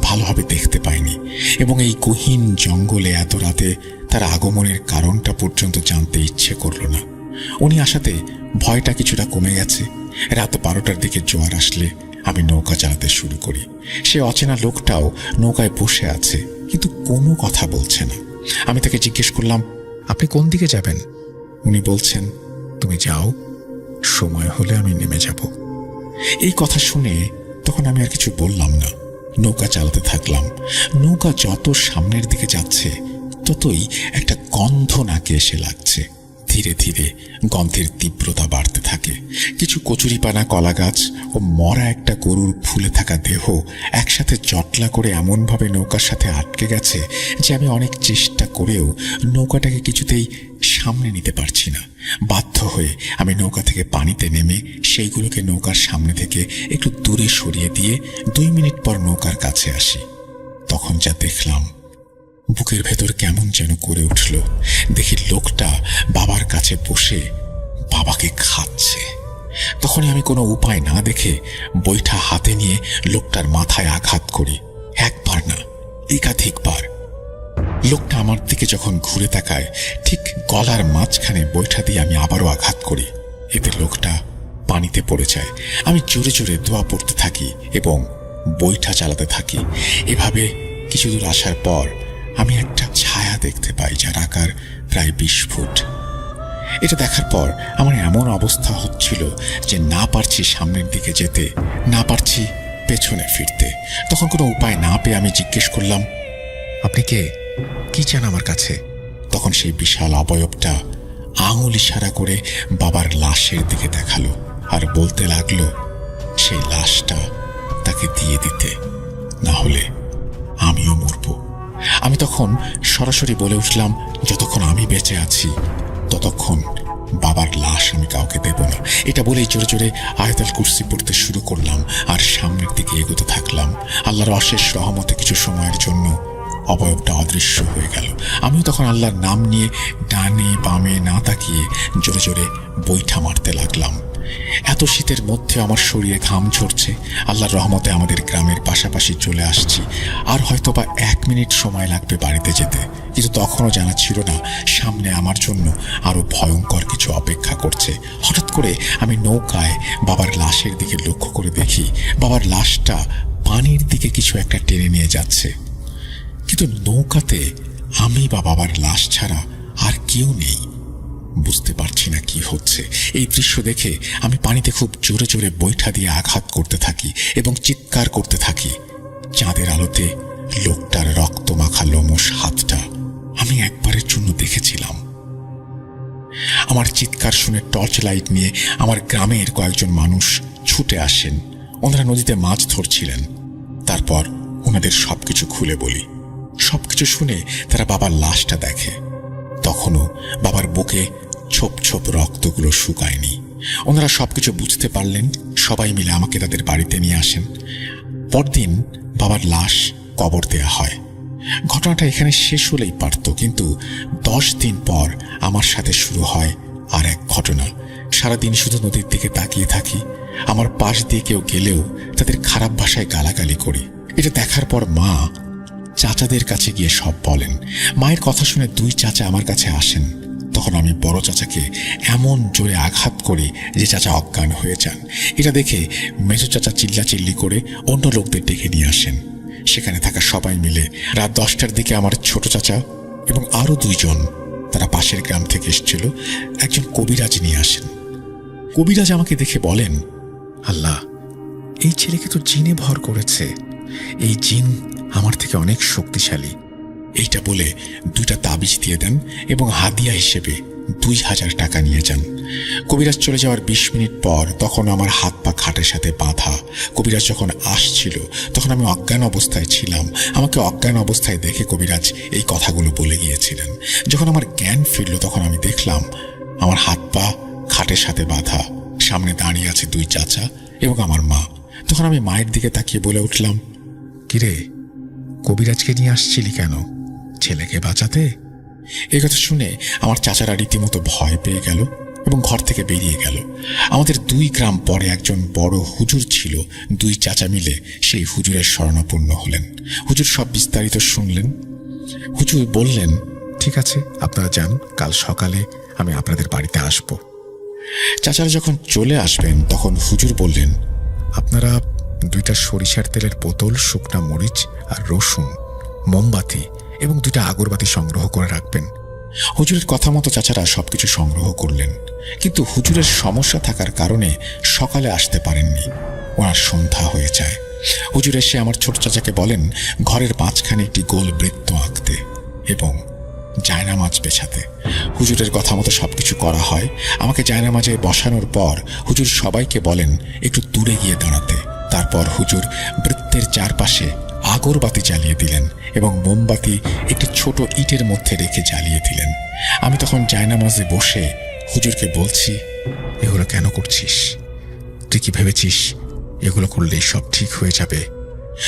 Speaker 1: ভালোভাবে দেখতে পাইনি এবং এই গহীন জঙ্গলে এত রাতে তার আগমনের কারণটা পর্যন্ত জানতে ইচ্ছে করল না। উনি আসাতে ভয়টা কিছুটা কমে গেছে। রাত 12টার দিকে জোয়ার আসলে আমি নৌকা চালাতে শুরু করি। সে অচেনা লোকটাও নৌকায় বসে আছে, কিন্তু কোনো কথা বলছে না। আমি তাকে জিজ্ঞেস করলাম, আপনি কোন দিকে যাবেন? উনি বলছেন, তুমি যাও, সময় হলে আমি নেমে যাব। এই কথা শুনে তখন আমি আর কিছু বললাম না, নৌকা চালাতে থাকলাম। নৌকা যত সামনের দিকে যাচ্ছে ততই একটা গন্ধ নাকে এসে লাগছে। ধীরে ধীরে গন্ধের তীব্রতা বাড়তে থাকে। কিছু কচুরিপানা কলা গাছ ও মরা একটা গরুর ফুলে থাকা দেহ একসাথে জটলা করে এমনভাবে নৌকার সাথে আটকে গেছে যে আমি অনেক চেষ্টা করেও নৌকাটাকে কিছুতেই সামনে নিতে পারছি না। বাধ্য হয়ে আমি নৌকা থেকে পানিতে নেমে সেইগুলোকে নৌকার সামনে থেকে একটু দূরে সরিয়ে দিয়ে 2 মিনিট পর নৌকার কাছে আসি। তখন যা দেখলাম, বুকের ভেতর কেমন যেন করে উঠল। দেখি লোকটা বাবার কাছে বসে বাবাকে খাচ্ছে। তখনই আমি কোনো উপায় না দেখে বৈঠা হাতে নিয়ে লোকটার মাথায় আঘাত করি। একবার না, একাধিকবার। লোকটা আমার দিকে যখন ঘুরে তাকায়, ঠিক গলার মাঝখানে বৈঠা দিয়ে আমি আবারও আঘাত করি। এতে লোকটা পানিতে পড়ে যায়। আমি জোরে জোরে দোয়া পড়তে থাকি এবং বৈঠা চালাতে থাকি। এভাবে কিছু দূর আসার পর আমি একটা ছায়া দেখতে পাই, যার আকার প্রায় 20 ফুট। এটা দেখার পর আমার এমন অবস্থা হচ্ছিল যে না পারছি সামনের দিকে যেতে, না পারছি পেছনে ফিরতে। তখন কোনো উপায় না পেয়ে আমি জিজ্ঞেস করলাম, আপনি কে? কি চান আমার কাছে? তখন সেই বিশাল অবয়বটা আঙুল ইশারা করে বাবার লাশের দিকে দেখালো আর বলতে লাগলো সেই লাশটা তাকে দিয়ে দিতে, না হলে আমিও মরব। আমি তখন সরাসরি বলে উঠলাম, যতক্ষণ আমি বেঁচে আছি ততক্ষণ বাবার লাশ আমি কাউকে দেব না। এটা বলেই জোরে জোরে আয়াতুল কুরসি পড়তে শুরু করলাম আর সামনের দিকে এগোতে থাকলাম। আল্লাহর অশেষ রহমতে কিছু সময়ের জন্য অবয়বটা অদৃশ্য হয়ে গেল। আমিও তখন আল্লাহর নাম নিয়ে ডানে বামে না তাকিয়ে জোরে জোরে বৈঠা মারতে লাগলাম। এত শীতের মধ্যে আমার শরীরে ঘাম ঝরছে। আল্লাহর রহমতে আমাদের গ্রামের পাশাপাশি চলে আসছি। আর হয়তো বা 1 মিনিট সময় লাগবে বাড়িতে যেতে, কিন্তু তখনও জানা ছিল না সামনে আমার জন্য আরো ভয়ঙ্কর কিছু অপেক্ষা করছে। হঠাৎ করে আমি নৌকায় বাবার লাশের দিকে লক্ষ্য করে দেখি বাবার লাশটা পানির দিকে কিছু একটা টেনে নিয়ে যাচ্ছে, কিন্তু নৌকাতে আমি বা বাবার লাশ ছাড়া আর কেউ নেই। বুঝতে পারছি না কি হচ্ছে। এই দৃশ্য দেখে আমি পানিতে খুব জোরে জোরে বৈঠা দিয়ে আঘাত করতে থাকি এবং চিৎকার করতে থাকি। চাঁদের আলোতে লোকটার রক্ত মাখা লোমশ হাতটা আমি একবারের জন্য দেখেছিলাম। আমার চিৎকার শুনে টর্চ লাইট নিয়ে আমার গ্রামের কয়েকজন মানুষ ছুটে আসেন। ওনারা নদীতে মাছ ধরছিলেন। তারপর ওনাদের সবকিছু খুলে বলি। সবকিছু শুনে তারা বাবার লাশটা দেখে। তখনও বাবার বুকে ছোপ ছোপ রক্তগুলো শুকায়নি। ওনারা সবকিছু বুঝতে পারলেন। সবাই মিলে আমাকে তাদের বাড়িতে নিয়ে আসেন। পরদিন বাবার লাশ কবর দেয়া হয়। ঘটনাটা এখানে শেষ হলেই পারত, কিন্তু 10 দিন পর আমার সাথে শুরু হয় আর এক ঘটনা। সারাদিন শুধু নদীর দিকে তাকিয়ে থাকি। আমার পাশ দিয়ে কেউ গেলেও তাদের খারাপ ভাষায় গালাগালি করি। এটা দেখার পর মা চাচাদের কাছে গিয়ে সব বলেন। মায়ের কথা শুনে 2 চাচা আমার কাছে আসেন। তখন আমি বড় চাচাকে এমন জোরে আঘাত করি যে চাচা অজ্ঞান হয়ে যান। এটা দেখে মেজো চাচা চিল্লাচিল্লি করে অন্য লোকদের ডেকে নিয়ে আসেন। সেখানে থাকা সবাই মিলে রাত 10টার দিকে আমার ছোট চাচা এবং আরো 2 জন, তারা পাশের গ্রাম থেকে এসেছিল, একজন কবিরাজ নিয়ে আসেন। কবিরাজ আমাকে দেখে বলেন, আল্লাহ, এই ছেলেকে তো জিনে ভর করেছে। এই জিন আমার থেকে অনেক শক্তিশালী। এইটা বলে 2টা তাবিজ দিয়ে দেন এবং হাদিয়া হিসেবে 2000 টাকা নিয়ে যান। কবিরাজ চলে যাওয়ার 20 মিনিট পর তখন আমার হাত পা খাটের সাথে বাঁধা। কবিরাজ যখন আসছিল তখন আমি অজ্ঞান অবস্থায় ছিলাম। আমাকে অজ্ঞান অবস্থায় দেখে কবিরাজ এই কথাগুলো বলে গিয়েছিলেন। যখন আমার জ্ঞান ফিরল তখন আমি দেখলাম আমার হাত পা খাটের সাথে বাঁধা। সামনে দাঁড়িয়ে আছে 2 চাচা এবং আমার মা। তখন আমি মায়ের দিকে তাকিয়ে বলে উঠলাম, কিরে, কবিরাজকে নিয়ে আসছিলি কেন? ছেলেকে বাঁচাতে? এই কথা শুনে আমার চাচারা রীতিমতো ভয় পেয়ে গেল এবং ঘর থেকে বেরিয়ে গেল। আমাদের 2 গ্রাম পরে একজন বড় হুজুর ছিল। 2 চাচা মিলে সেই হুজুরের শরণাপন্ন হলেন। হুজুর সব বিস্তারিত শুনলেন। হুজুর বললেন, ঠিক আছে, আপনারা যান, কাল সকালে আমি আপনাদের বাড়িতে আসব। চাচারা যখন চলে আসবেন তখন হুজুর বললেন, আপনারা 2টা সরিষার তেলের বোতল, শুকনা মরিচ আর রসুন, মোমবাতি এবং 2টা আগরবাতি সংগ্রহ করে রাখবেন। হুজুরের কথা মতো চাচারা সবকিছু সংগ্রহ করলেন, কিন্তু হুজুরের সমস্যা থাকার কারণে সকালে আসতে পারেননি। ওনার সন্ধ্যা হয়ে যায়। হুজুর এসে আমার ছোট চাচাকে বলেন ঘরের মাঝখানে একটি গোল বৃত্ত আঁকতে এবং জায়নামাজ বেছাতে। হুজুরের কথা মতো সবকিছু করা হয়। আমাকে জায়নামাজে বসানোর পর হুজুর সবাইকে বলেন একটু দূরে গিয়ে দাঁড়াতে। তারপর হুজুর বৃত্তের চারপাশে আগরবাতি জ্বালিয়ে দিলেন এবং মোমবাতি একটি ছোট ইটের মধ্যে রেখে জ্বালিয়ে দিলেন। আমি তখন জায়নামাজে বসে হুজুরকে বলছি, এগুলো কেন করছিস? তুই কি ভেবেছিস এগুলো করলেই সব ঠিক হয়ে যাবে?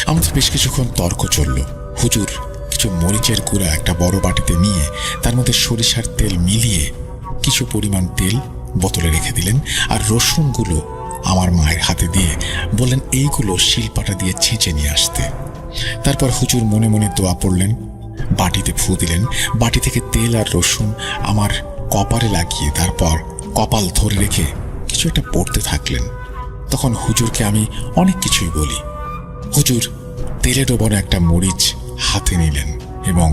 Speaker 1: আমাদের বেশ কিছুক্ষণ তর্ক চলল। হুজুর কিছু মরিচের গুঁড়া একটা বড় বাটিতে নিয়ে তার মধ্যে সরিষার তেল মিলিয়ে কিছু পরিমাণ তেল বোতলে রেখে দিলেন, আর রসুনগুলো আমার মায়ের হাতে দিয়ে বললেন এইগুলো শিলপাটা দিয়ে ছেঁচে নিয়ে আসতে। তারপর হুজুর মনে মনে দোয়া পড়লেন, বাটিতে ফু দিলেন। বাটি থেকে তেল আর রসুন আমার কপালে লাগিয়ে তারপর কপাল ধরে রেখে কিছু একটা পড়তে থাকলেন। তখন হুজুরকে আমি অনেক কিছুই বলি। হুজুর তেলে ডোবানো একটা মরিচ হাতে নিলেন এবং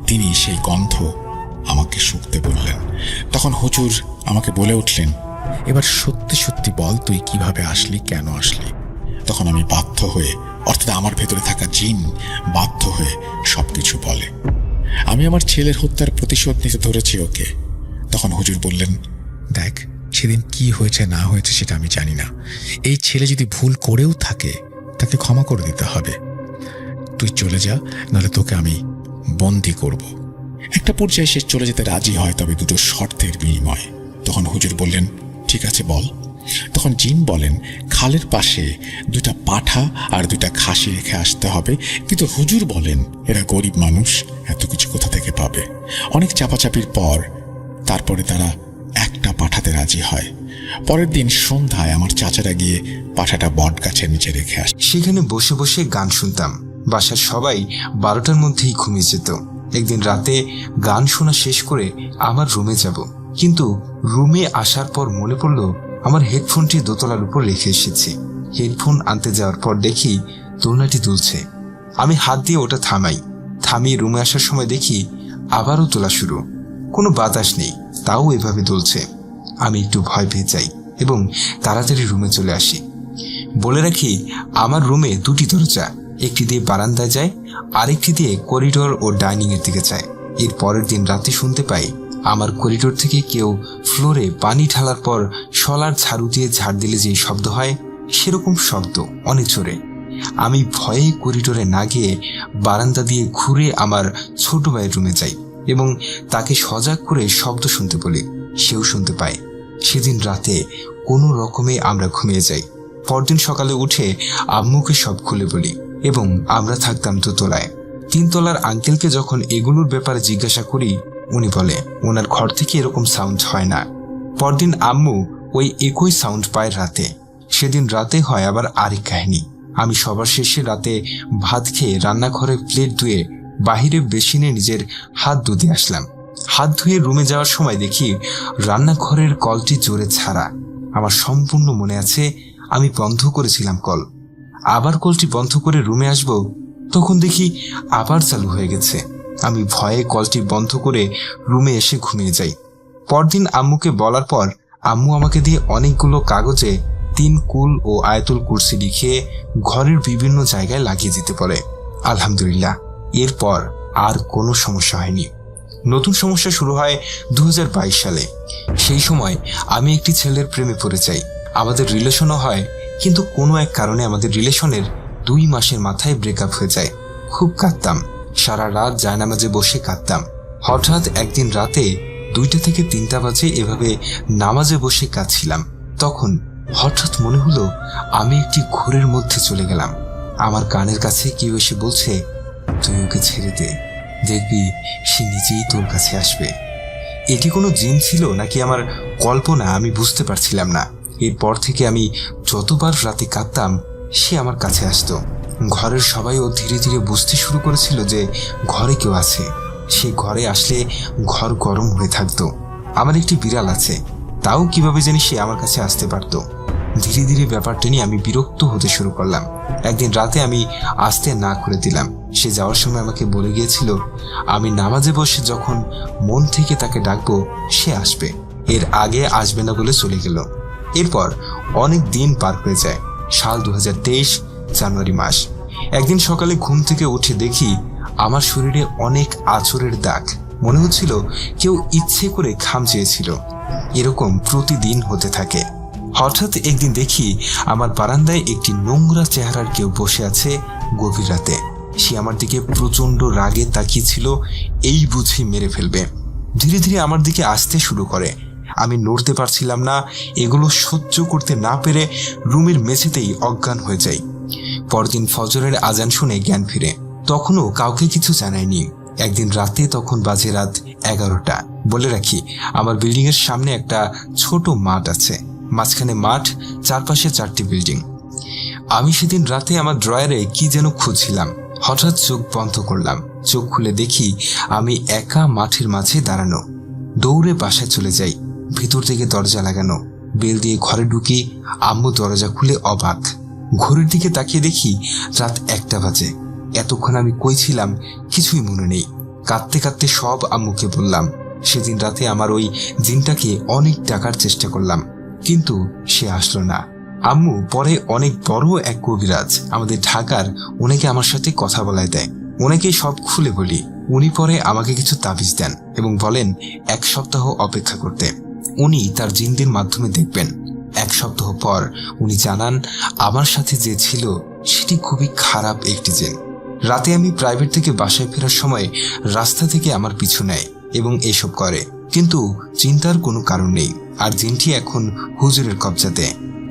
Speaker 1: তিনি সেই গন্ধ আমাকে শুকতে বললেন। তখন হুজুর আমাকে বলে উঠলেন, এবার সত্যি সত্যি বল, তুই কিভাবে আসলি, কেন আসলি? তখন আমি বাধ্য হয়ে, অর্থাৎ আমার ভেতরে থাকা জিন বাধ্য হয়ে সবকিছু বলে। আমি আমার ছেলের হত্যার প্রতিশোধ নিতে ধরেছি ওকে। তখন হুজুর বললেন, দেখ, সেদিন কি হয়েছে না হয়েছে সেটা আমি জানি না। এই ছেলে যদি ভুল করেও থাকে তাকে ক্ষমা করে দিতে হবে। তুই চলে যা, নাহলে তোকে আমি বন্দি করব। একটা পর্যায়ে সে চলে যেতে রাজি হয়, তবে 2টো শর্তের বিনিময়ে। তখন হুজুর বললেন, ঠিক আছে বল। তখন জিন বলেন, খালের পাশে 2টা পাঠা আর 2টা খাসি রেখে আসতে হবে। কিন্তু হুজুর বলেন এরা গরিব মানুষ, এত কিছু কোথা থেকে পাবে? অনেক চাপাচাপির পর তারপরে তারা একটা পাঠাতে রাজি হয়। পরের দিন সন্ধ্যায় আমার চাচারা গিয়ে পাঠাটা বট গাছের নিচে রেখে আসে।
Speaker 3: সেখানে বসে বসে গান শুনতাম। বাসার সবাই 12টার মধ্যেই ঘুমিয়ে যেত। একদিন রাতে গান শোনা শেষ করে আমার রুমে যাব, কিন্তু রুমে আসার পর মনে পড়ল আমার হেডফোনটি দোতলার উপর রেখে এসেছি। হেডফোন আনতে যাওয়ার পর দেখি দোলনাটি দুলছে। আমি হাত দিয়ে ওটা থামিয়ে রুমে আসার সময় দেখি আবারও তোলা শুরু। কোনো বাতাস নেই, তাও এভাবে দুলছে। আমি একটু ভয় পেয়ে যাই এবং তাড়াতাড়ি রুমে চলে আসি। বলে রাখি, আমার রুমে 2টি দরজা, একটি দিয়ে বারান্দায় যায়, আরেকটি দিয়ে করিডোর ও ডাইনিং এর দিকে যায়। এর পরের দিন রাতে শুনতে পাই আমার করিডোর থেকে কেউ ফ্লোরে পানি ঢালার পর শলার ঝাড়ু দিয়ে ঝাড় দিলে যে শব্দ হয়, সেরকম শব্দ অনেক জোরে। আমি ভয়ে করিডোরে না গিয়ে বারান্দা দিয়ে ঘুরে আমার ছোট ভাইয়ের রুমে যাই এবং তাকে সজাগ করে শব্দ শুনতে বলি। সেও শুনতে পায়। সেদিন রাতে কোনো রকমে আমরা ঘুমিয়ে যাই। পরদিন সকালে উঠে আম্মুকে সব খুলে বলি এবং আমরা থাকতাম দোতলায়। 3 তলার আঙ্কেলকে যখন এগুলোর ব্যাপারে জিজ্ঞাসা করি, উনি বলে ওনার ঘর থেকে এরকম সাউন্ড হয় না। পরদিন আম্মু ওই একই সাউন্ড পায় রাতে। সেদিন রাতে হয় আবার আরেক কাহিনী। আমি সবার শেষে রাতে ভাত খেয়ে রান্নাঘরে প্লেট ধুয়ে বাহিরে বেসিনে নিজের হাত ধুতে আসলাম। হাত ধুয়ে রুমে যাওয়ার সময় দেখি রান্নাঘরের কলটি জোরে ছাড়া। আমার সম্পূর্ণ মনে আছে আমি বন্ধ করেছিলাম কল। আবার কলটি বন্ধ করে রুমে আসব, তখন দেখি আবার চালু হয়ে গেছে। আমি ভয়ে কলটি বন্ধ করে রুমে এসে ঘুমিয়ে যাই। পরদিন আম্মুকে বলার পর আম্মু আমাকে দিয়ে অনেকগুলো কাগজে 3 কুল ও আয়াতুল কুরসি লিখে ঘরের বিভিন্ন জায়গায় লাগিয়ে দিতে বলে। আলহামদুলিল্লাহ, এরপর আর কোনো সমস্যা হয়নি। নতুন সমস্যা শুরু হয় 2022 সালে। সেই সময় আমি একটি ছেলের প্রেমে পড়ে যাই। আমাদের রিলেশনও হয়, কিন্তু কোনো এক কারণে আমাদের রিলেশনের 2 মাসের মাথায় ব্রেকআপ হয়ে যায়। খুব কাঁদতাম, সারা রাত জায়নামাজে বসে কাঁদতাম। হঠাৎ একদিন রাতে 2টা থেকে 3টা বাজে এভাবে নামাজে বসে কাঁদছিলাম। তখন হঠাৎ মনে হলো আমি একটি ঘোরের মধ্যে চলে গেলাম। আমার কানের কাছে কেউ এসে বলছে, তুই ওকে ছেড়ে দে, দেখবি সে নিজেই তোর কাছে আসবে। এটি কোনো জিন ছিল নাকি আমার কল্পনা আমি বুঝতে পারছিলাম না। এরপর থেকে আমি যতবার রাতে কাঁদতাম সে আমার কাছে আসতো। ঘরের সবাইও ধীরে ধীরে বুঝতে শুরু করেছিল যে ঘরে কেউ আছে। সে ঘরে আসলে ঘর গরম হয়ে থাকতো। আমার একটি বিড়াল আছে, তাও কিভাবে জানি সে আমার কাছে আসতে পারতো। ধীরে ধীরে ব্যাপারটা নিয়ে আমি বিরক্ত হতে শুরু করলাম। একদিন রাতে আমি আসতে না করে দিলাম। সে যাওয়ার সময় আমাকে বলে গিয়েছিল আমি নামাজে বসে যখন মন থেকে তাকে ডাকবো সে আসবে, এর আগে আসবে না বলে চলে গেল। এরপর অনেক দিন পার হয়ে যায়। সাল 2023 জানুয়ারি মাস। একদিন সকালে ঘুম থেকে উঠে দেখি আমার শরীরে অনেক আঁচড়ের দাগ। মনে হচ্ছিল কেউ ইচ্ছে করে খামচেয়েছিল। এরকম প্রতিদিন হতে থাকে। হঠাৎ একদিন দেখি আমার বারান্দায় একটি নোংরা চেহারার কেউ বসে আছে গভীর রাতে। সে আমার দিকে প্রচন্ড রাগে তাকিয়েছিল, এই বুঝি মেরে ফেলবে। ধীরে ধীরে আমার দিকে আসতে শুরু করে। আমি নড়তে পারছিলাম না। এগুলো সহ্য করতে না পেরে রুমের মেঝেতেই অজ্ঞান হয়ে যাই। পরদিন ফজরের আজান শুনে জ্ঞান ফিরে। তখনও কাউকে কিছু জানায়নি। একদিন রাতে, তখন বাজে রাত 11টা। বলে রাখি, আমার বিল্ডিং এর সামনে একটা ছোট মাঠ আছে, মাঝখানে মাঠ, চারপাশে 4টি বিল্ডিং। আমি সেদিন রাতে আমার ড্রয়ারে কি যেন খুঁজছিলাম। হঠাৎ চোখ বন্ধ করলাম। চোখ খুলে দেখি আমি একা মাঠের মাঝে দাঁড়ানো। দৌড়ে বাসায় চলে যাই। ভিতর থেকে দরজা লাগানো। বেল দিয়ে ঘরে ঢুকি। আম্মু দরজা খুলে অবাক। ঘড়ির দিকে তাকিয়ে দেখি রাত 1টা বাজে। এতক্ষণ আমি কই ছিলাম কিছুই মনে নেই। কাঁদতে কাঁদতে সব আম্মুকে বললাম। সেদিন রাতে আমার ওই জিনটাকে অনেক ডাকার চেষ্টা করলাম, কিন্তু সে আসলো না। আম্মু পরে অনেক বড় এক কবিরাজ আমাদের ঢাকার, ওনাকে আমার সাথে কথা বলায় দেয়। ওনাকে সব খুলে বলি। উনি পরে আমাকে কিছু তাবিজ দেন এবং বলেন 1 সপ্তাহ অপেক্ষা করতে। উনি তার জিনদের মাধ্যমে দেখবেন। 1 সপ্তাহ পর উনি জানান আমার সাথে যে ছিল সেটি খুবই খারাপ একটি জিন। রাতে আমি প্রাইভেট থেকে বাসায় ফেরার সময় রাস্তা থেকে আমার পিছু নেয় এবং এসব করে, কিন্তু চিন্তার কোনো কারণ নেই। আর জিনটি এখন হুজুরের কবজাতে।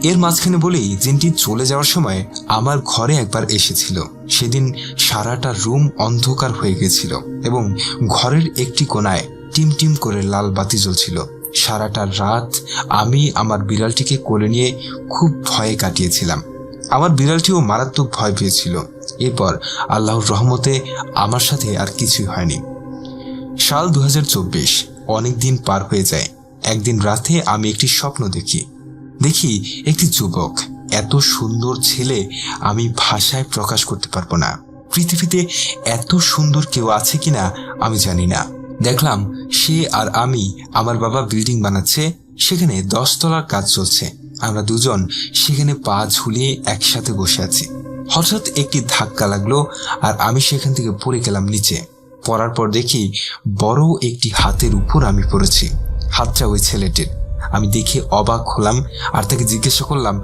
Speaker 3: এর মাঝখানে বলেই জিনটি চলে যাওয়ার সময় আমার ঘরে একবার এসেছিল। সেদিন সারাটা রুম অন্ধকার হয়ে গেছিল এবং ঘরের একটি কোণায় টিম টিম করে লাল বাতি জ্বলছিল। সারাটা রাত আমি আমার বিড়ালটিকে কোলে নিয়ে খুব ভয়ে কাটিয়েছিলাম। আমার বিড়ালটিও মারাত্মক ভয় পেয়েছিল। এরপর আল্লাহর রহমতে আমার সাথে আর কিছুই হয়নি। সাল 2024। অনেক দিন পার হয়ে যায়। একদিন রাতে আমি একটি স্বপ্ন দেখি একটি যুবক। এত সুন্দর ছেলে আমি ভাষায় প্রকাশ করতে পারবো না। পৃথিবীতে এত সুন্দর কেউ আছে কিনা আমি জানি না। দেখলাম সে আর আমি, আমার বাবা বিল্ডিং বানাচ্ছে, সেখানে 10 তলার কাজ চলছে। আমরা দুজন সেখানে পা ঝুলিয়ে একসাথে বসে আছি। হঠাৎ একটি ধাক্কা লাগলো আর আমি সেখান থেকে পড়ে গেলাম নিচে। পড়ার পর দেখি বড় একটি হাতের উপর আমি পড়েছি। হাতটা ওই ছেলেটির। আমি দেখে অবাক হলাম আর তাকে জিজ্ঞাসা করলাম,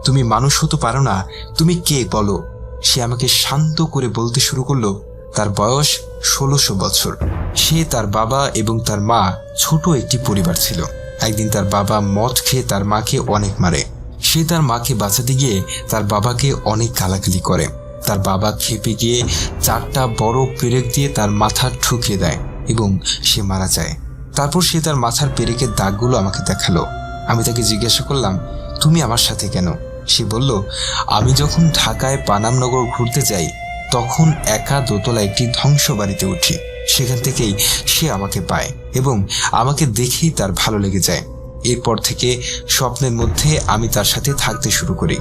Speaker 3: তুমি মানুষ হতে পারো না, তুমি কে বলো? সে আমাকে শান্ত করে বলতে শুরু করলো তার বয়স 1600 বছর। সে, তার বাবা এবং তার মা, ছোট একটি পরিবার ছিল। একদিন তার বাবা মদ খেয়ে তার মাকে অনেক মারে। সে তার মাকে বাঁচাতে গিয়ে তার বাবাকে অনেক গালাগালি করে। তার বাবা খেপে গিয়ে 4টা বড় পেরেক দিয়ে তার মাথা ঠুকিয়ে দেয় এবং সে মারা যায়। তারপর সে তার মাথার পেরেকের দাগগুলো আমাকে দেখালো। আমি তাকে জিজ্ঞাসা করলাম, তুমি আমার সাথে কেন? সে বলল, আমি যখন ঢাকায় পানামনগর ঘুরতে যাই তখন একা দোতলা একটি ধ্বংস বাড়িতে উঠি। সেখান থেকেই সে আমাকে পায় এবং আমাকে দেখেই তার ভালো লেগে যায়। এরপর থেকে স্বপ্নের মধ্যে আমি তার সাথে থাকতে শুরু করি।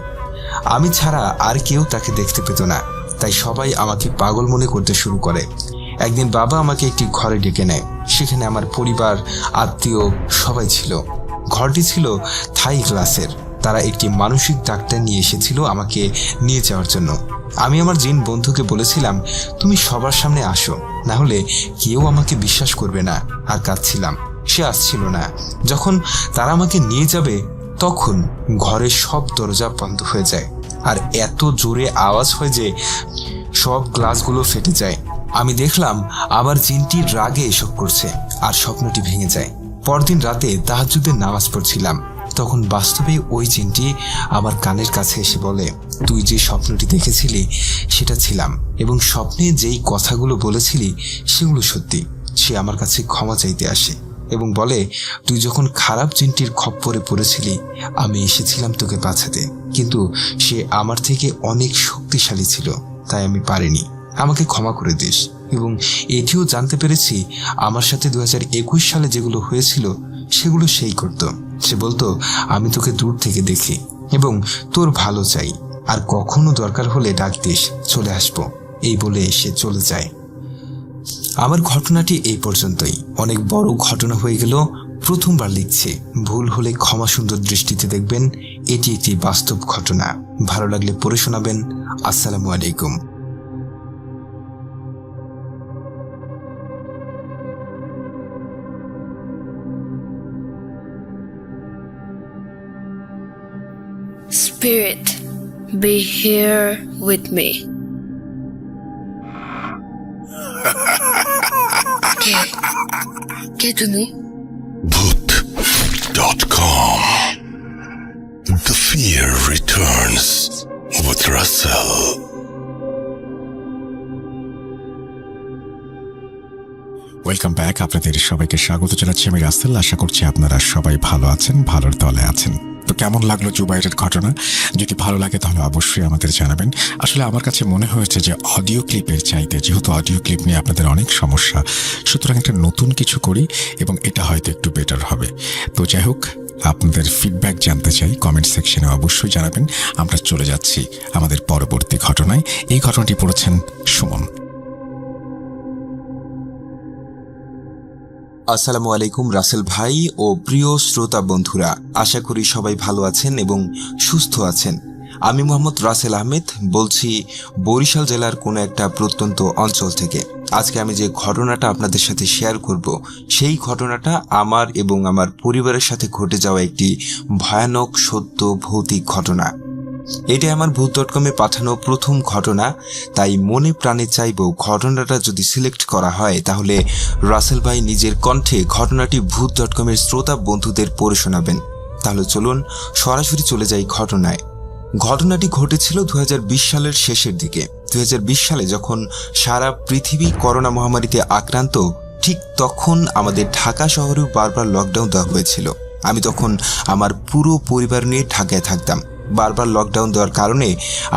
Speaker 3: আমি ছাড়া আর কেউ তাকে দেখতে পেত না, তাই সবাই আমাকে পাগল মনে করতে শুরু করে। একদিন বাবা আমাকে একটি ঘরে ডেকে নেয়। সেখানে আমার পরিবার, আত্মীয় সবাই ছিল। ঘরটি ছিল থাই ক্লাসের। তারা একটি মানসিক ডাক্তার নিয়ে এসেছিল আমাকে নিয়ে যাওয়ার জন্য। আমি আমার জিন বন্ধুকে বলেছিলাম, তুমি সবার সামনে আসো, না হলে কেউ আমাকে বিশ্বাস করবে না। আর কাঁদছিলাম। সে আসছিল না। যখন তারা আমাকে নিয়ে যাবে তখন ঘরের সব দরজা বন্ধ হয়ে যায় আর এত জোরে আওয়াজ হয় যে সব গ্লাসগুলো ফেটে যায়। আমি দেখলাম আবার জিনটি রাগে এসব করছে আর স্বপ্নটি ভেঙে যায়। পরদিন রাতে তাহাজ্জুদের নামাজ পড়ছিলাম। তখন বাস্তবে ওই জিনটি আমার কানের কাছে এসে বলে, তুই যে স্বপ্নটি দেখেছিলি সেটা ছিলাম, এবং স্বপ্নে যেই কথাগুলো বলেছিলি সেগুলো সত্যি। সে আমার কাছে ক্ষমা চাইতে আসে এবং বলে, তুই যখন খারাপ জিনটির খপ্পরে পড়েছিলি আমি এসেছিলাম তোকে বাঁচাতে, কিন্তু সে আমার থেকে অনেক শক্তিশালী ছিল, তাই আমি পারিনি, আমাকে ক্ষমা করে দিস। এবং এটিও জানতে পেরেছি আমার সাথে 2021 সালে যেগুলো হয়েছিল সেগুলো সেই করত। সে বলতো, আমি তোকে দূর থেকে দেখি এবং তোর ভালো চাই, আর কখনো দরকার হলে ডাক দিস, চলে আসবো। এই বলে সে চলে যায়। আমার ঘটনাটি এই পর্যন্তই। অনেক বড় ঘটনা হয়ে গেল, প্রথমবার লিখছি, ভুল হলে ক্ষমা সুন্দর দৃষ্টিতে দেখবেন। এটি একটি বাস্তব ঘটনা। ভালো লাগলে পড়ে শোনাবেন। আসসালামু আলাইকুম।
Speaker 4: Spirit, be here with me. কে তুমি?
Speaker 5: Bhoot.com. The fear returns with Russell.
Speaker 1: Welcome back. আপনাদের সবাইকে স্বাগত জানাচ্ছি আমি রাসেল। আশা করছি আপনারা সবাই ভালো আছেন, ভালোর তলে আছেন। তো কেমন লাগলো জুবাইরের ঘটনা? যদি ভালো লাগে তাহলে অবশ্যই আমাদের জানাবেন। আসলে আমার কাছে মনে হয়েছে যে অডিও ক্লিপের চাইতে, যেহেতু অডিও ক্লিপ নিয়ে আপনাদের অনেক সমস্যা, সুতরাং একটা নতুন কিছু করি এবং এটা হয়তো একটু বেটার হবে। তো যাই হোক, আপনাদের ফিডব্যাক জানতে চাই, কমেন্ট সেকশনে অবশ্যই জানাবেন। আমরা চলে যাচ্ছি আমাদের পরবর্তী ঘটনায়। এই ঘটনাটি পড়েছেন সুমন।
Speaker 3: আসসালামু আলাইকুম রাসেল ভাই ও প্রিয় শ্রোতা বন্ধুরা, আশা করি সবাই ভালো আছেন এবং সুস্থ আছেন। আমি মোহাম্মদ রাসেল আহমেদ বলছি বরিশাল জেলার কোনো একটা প্রত্যন্ত অঞ্চল থেকে। আজকে আমি যে ঘটনাটা আপনাদের সাথে শেয়ার করব, সেই ঘটনাটা আমার এবং আমার পরিবারের সাথে ঘটে যাওয়া একটি ভয়ানক সত্য ভৌতিক ঘটনা। এটা আমার ভূত.কমে পাঠানো প্রথম ঘটনা, তাই মনে প্রাণে চাইব ঘটনাটা যদি সিলেক্ট করা হয় তাহলে রাসেল ভাই নিজের কণ্ঠে ঘটনাটি ভূত.কমের শ্রোতা বন্ধুদের পড়ে শোনাবেন। তাহলে চলুন সরাসরি চলে যাই ঘটনায়। ঘটনাটি ঘটেছিল 2020 সালের শেষের দিকে। 2020 সালে যখন সারা পৃথিবী করোনা মহামারীতে আক্রান্ত, ঠিক তখন আমাদের ঢাকা শহরেও বারবার লকডাউন দেওয়া হয়েছিল। আমি তখন আমার পুরো পরিবার নিয়ে ঢাকায় থাকতাম। বারবার লকডাউন দেওয়ার কারণে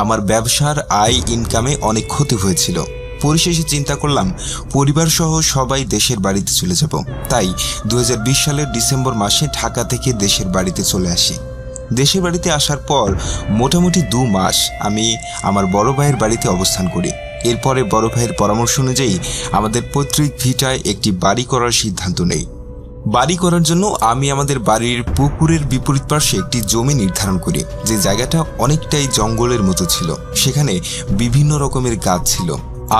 Speaker 3: আমার ব্যবসার আয় ইনকামে অনেক ক্ষতি হয়েছিল। পরিশেষে চিন্তা করলাম পরিবার সহ সবাই দেশের বাড়িতে চলে যাব। তাই 2020 সালের ডিসেম্বর মাসে ঢাকা থেকে দেশের বাড়িতে চলে আসি। দেশের বাড়িতে আসার পর মোটামুটি 2 মাস আমি আমার বড় ভাইয়ের বাড়িতে অবস্থান করি। এরপরে বড় ভাইয়ের পরামর্শ অনুযায়ী আমাদের পৈতৃক ভিটায় একটি বাড়ি করার সিদ্ধান্ত নেই। বাড়ি করার জন্য আমি আমাদের বাড়ির পুকুরের বিপরীত পার্শ্বে একটি জমি নির্ধারণ করি, যে জায়গাটা অনেকটাই জঙ্গলের মতো ছিল। সেখানে বিভিন্ন রকমের গাছ ছিল।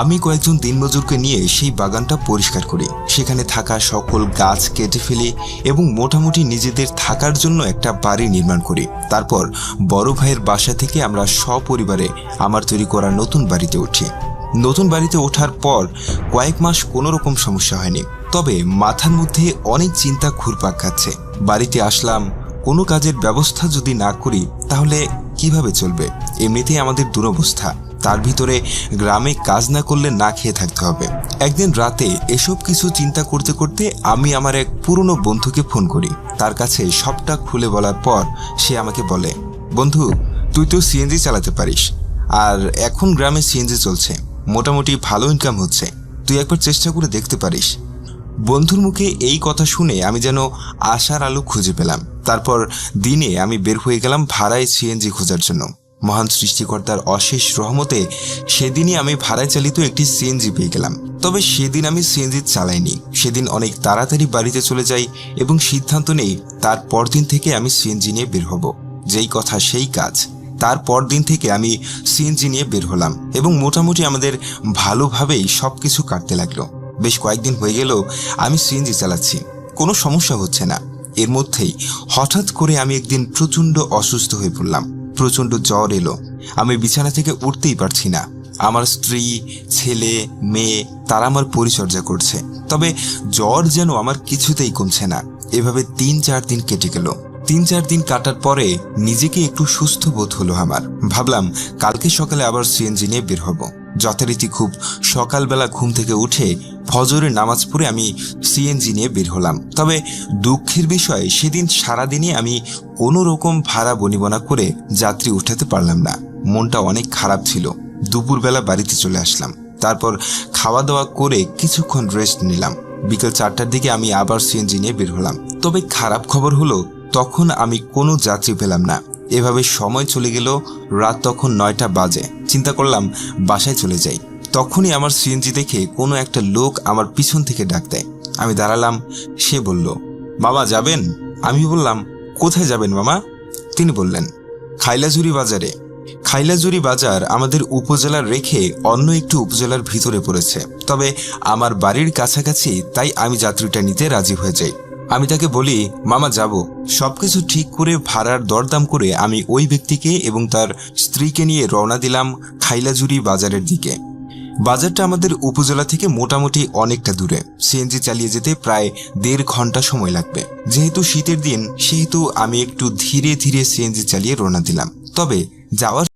Speaker 3: আমি কয়েকজন দিনমজুরকে নিয়ে সেই বাগানটা পরিষ্কার করি, সেখানে থাকা সকল গাছ কেটে ফেলি এবং মোটামুটি নিজেদের থাকার জন্য একটা বাড়ি নির্মাণ করি। তারপর বড় ভাইয়ের বাসা থেকে আমরা সপরিবারে আমার তৈরি করা নতুন বাড়িতে উঠি। নতুন বাড়িতে ওঠার পর কয়েক মাস কোনো রকম সমস্যা হয়নি, তবে মাথার মধ্যে অনেক চিন্তা ঘুরপাক খাচ্ছে। বাড়িতে আসলাম, কোনো কাজের ব্যবস্থা যদি না করি তাহলে কিভাবে চলবে? এমনিতেই আমাদের দুরবস্থা, তার ভিতরে গ্রামে কাজ না করলে না খেয়ে থাকতে হবে। একদিন রাতে এসব কিছু চিন্তা করতে করতে আমি আমার এক পুরনো বন্ধুকে ফোন করি। তার কাছে সবটা খুলে বলার পর সে আমাকে বলে, বন্ধু, তুই তো সিএনজি চালাতে পারিস, আর এখন গ্রামে সিএনজি চলছে, মোটামুটি ভালো ইনকাম হচ্ছে, তুই একবার চেষ্টা করে দেখতে পারিস। বন্ধুর মুখে এই কথা শুনে আমি যেন আশার আলো খুঁজে পেলাম। তারপর দিনে আমি বের হয়ে গেলাম ভাড়ায় সিএনজি খোঁজার জন্য। মহান সৃষ্টিকর্তার অশেষ রহমতে সেদিনই আমি ভাড়ায় চালিত একটি সিএনজি পেয়ে গেলাম। তবে সেদিন আমি সিএনজি চালাইনি। সেদিন অনেক তাড়াতাড়ি বাড়িতে চলে যাই এবং সিদ্ধান্ত নেই তার পরদিন থেকে আমি সিএনজি নিয়ে বের হব। যেই কথা সেই কাজ। তারপর দিন থেকে আমি সিএনজি নিয়ে বের হলাম এবং মোটামুটি আমাদের ভালোভাবেই সব কিছু কাটতে লাগলো। বেশ কয়েকদিন হয়ে গেল আমি সিএনজি চালাচ্ছি, কোনো সমস্যা হচ্ছে না। এর মধ্যেই হঠাৎ করে আমি একদিন প্রচণ্ড অসুস্থ হয়ে পড়লাম। প্রচণ্ড জ্বর এলো, আমি বিছানা থেকে উঠতেই পারছি না। আমার স্ত্রী, ছেলে, মেয়ে তারা আমার পরিচর্যা করছে, তবে জ্বর যেন আমার কিছুতেই কমছে না। এভাবে 3-4 দিন কেটে গেল। 3-4 দিন কাটার পরে নিজেকে একটু সুস্থ বোধ হলো আমার। ভাবলাম কালকে সকালে আবার সিএনজি নিয়ে বের হব। যথারীতি খুব সকালবেলা ঘুম থেকে উঠে ফজরের নামাজ পড়ে আমি সিএনজি নিয়ে বের হলাম। তবে দুঃখের বিষয়, সেদিন সারাদিনই আমি কোনো রকম ভাড়া বনিবনা করে যাত্রী উঠাতে পারলাম না। মনটা অনেক খারাপ ছিল। দুপুরবেলা বাড়িতে চলে আসলাম। তারপর খাওয়া দাওয়া করে কিছুক্ষণ রেস্ট নিলাম। বিকেল 4টার দিকে আমি আবার সিএনজি নিয়ে বের হলাম। তবে খারাপ খবর হলো, তখন আমি কোনো যাত্রী পেলাম না। এভাবে সময় চলে গেল। রাত তখন 9টা বাজে। চিন্তা করলাম বাসায় চলে যাই। তখনই আমার সিএনজি দেখে কোনো একটা লোক আমার পিছন থেকে ডাক দেয়। আমি দাঁড়ালাম। সে বলল, মামা যাবেন? আমি বললাম, কোথায় যাবেন মামা? তিনি বললেন, খাইলাঝুরি বাজারে। খাইলাঝুরি বাজার আমাদের উপজেলার রেখে অন্য একটি উপজেলার ভিতরে পড়েছে। তবে আমার বাড়ির কাছাকাছি, তাই আমি যাত্রীটা নিতে রাজি হয়ে যাই। আমি তাকে বলি, মামা যাব। সবকিছু ঠিক করে ভাড়ার দরদাম করে আমি ওই ব্যক্তিকে এবং তার স্ত্রীকে নিয়ে রওনা দিলাম খাইলাঝুরি বাজারের দিকে। বাজারটা আমাদের উপজেলা থেকে মোটামুটি অনেকটা দূরে। সিএনজি চালিয়ে যেতে প্রায় 1.5 ঘন্টা সময় লাগবে। যেহেতু শীতের দিন, সেহেতু আমি একটু ধীরে ধীরে সিএনজি চালিয়ে রওনা দিলাম। তবে যাওয়ার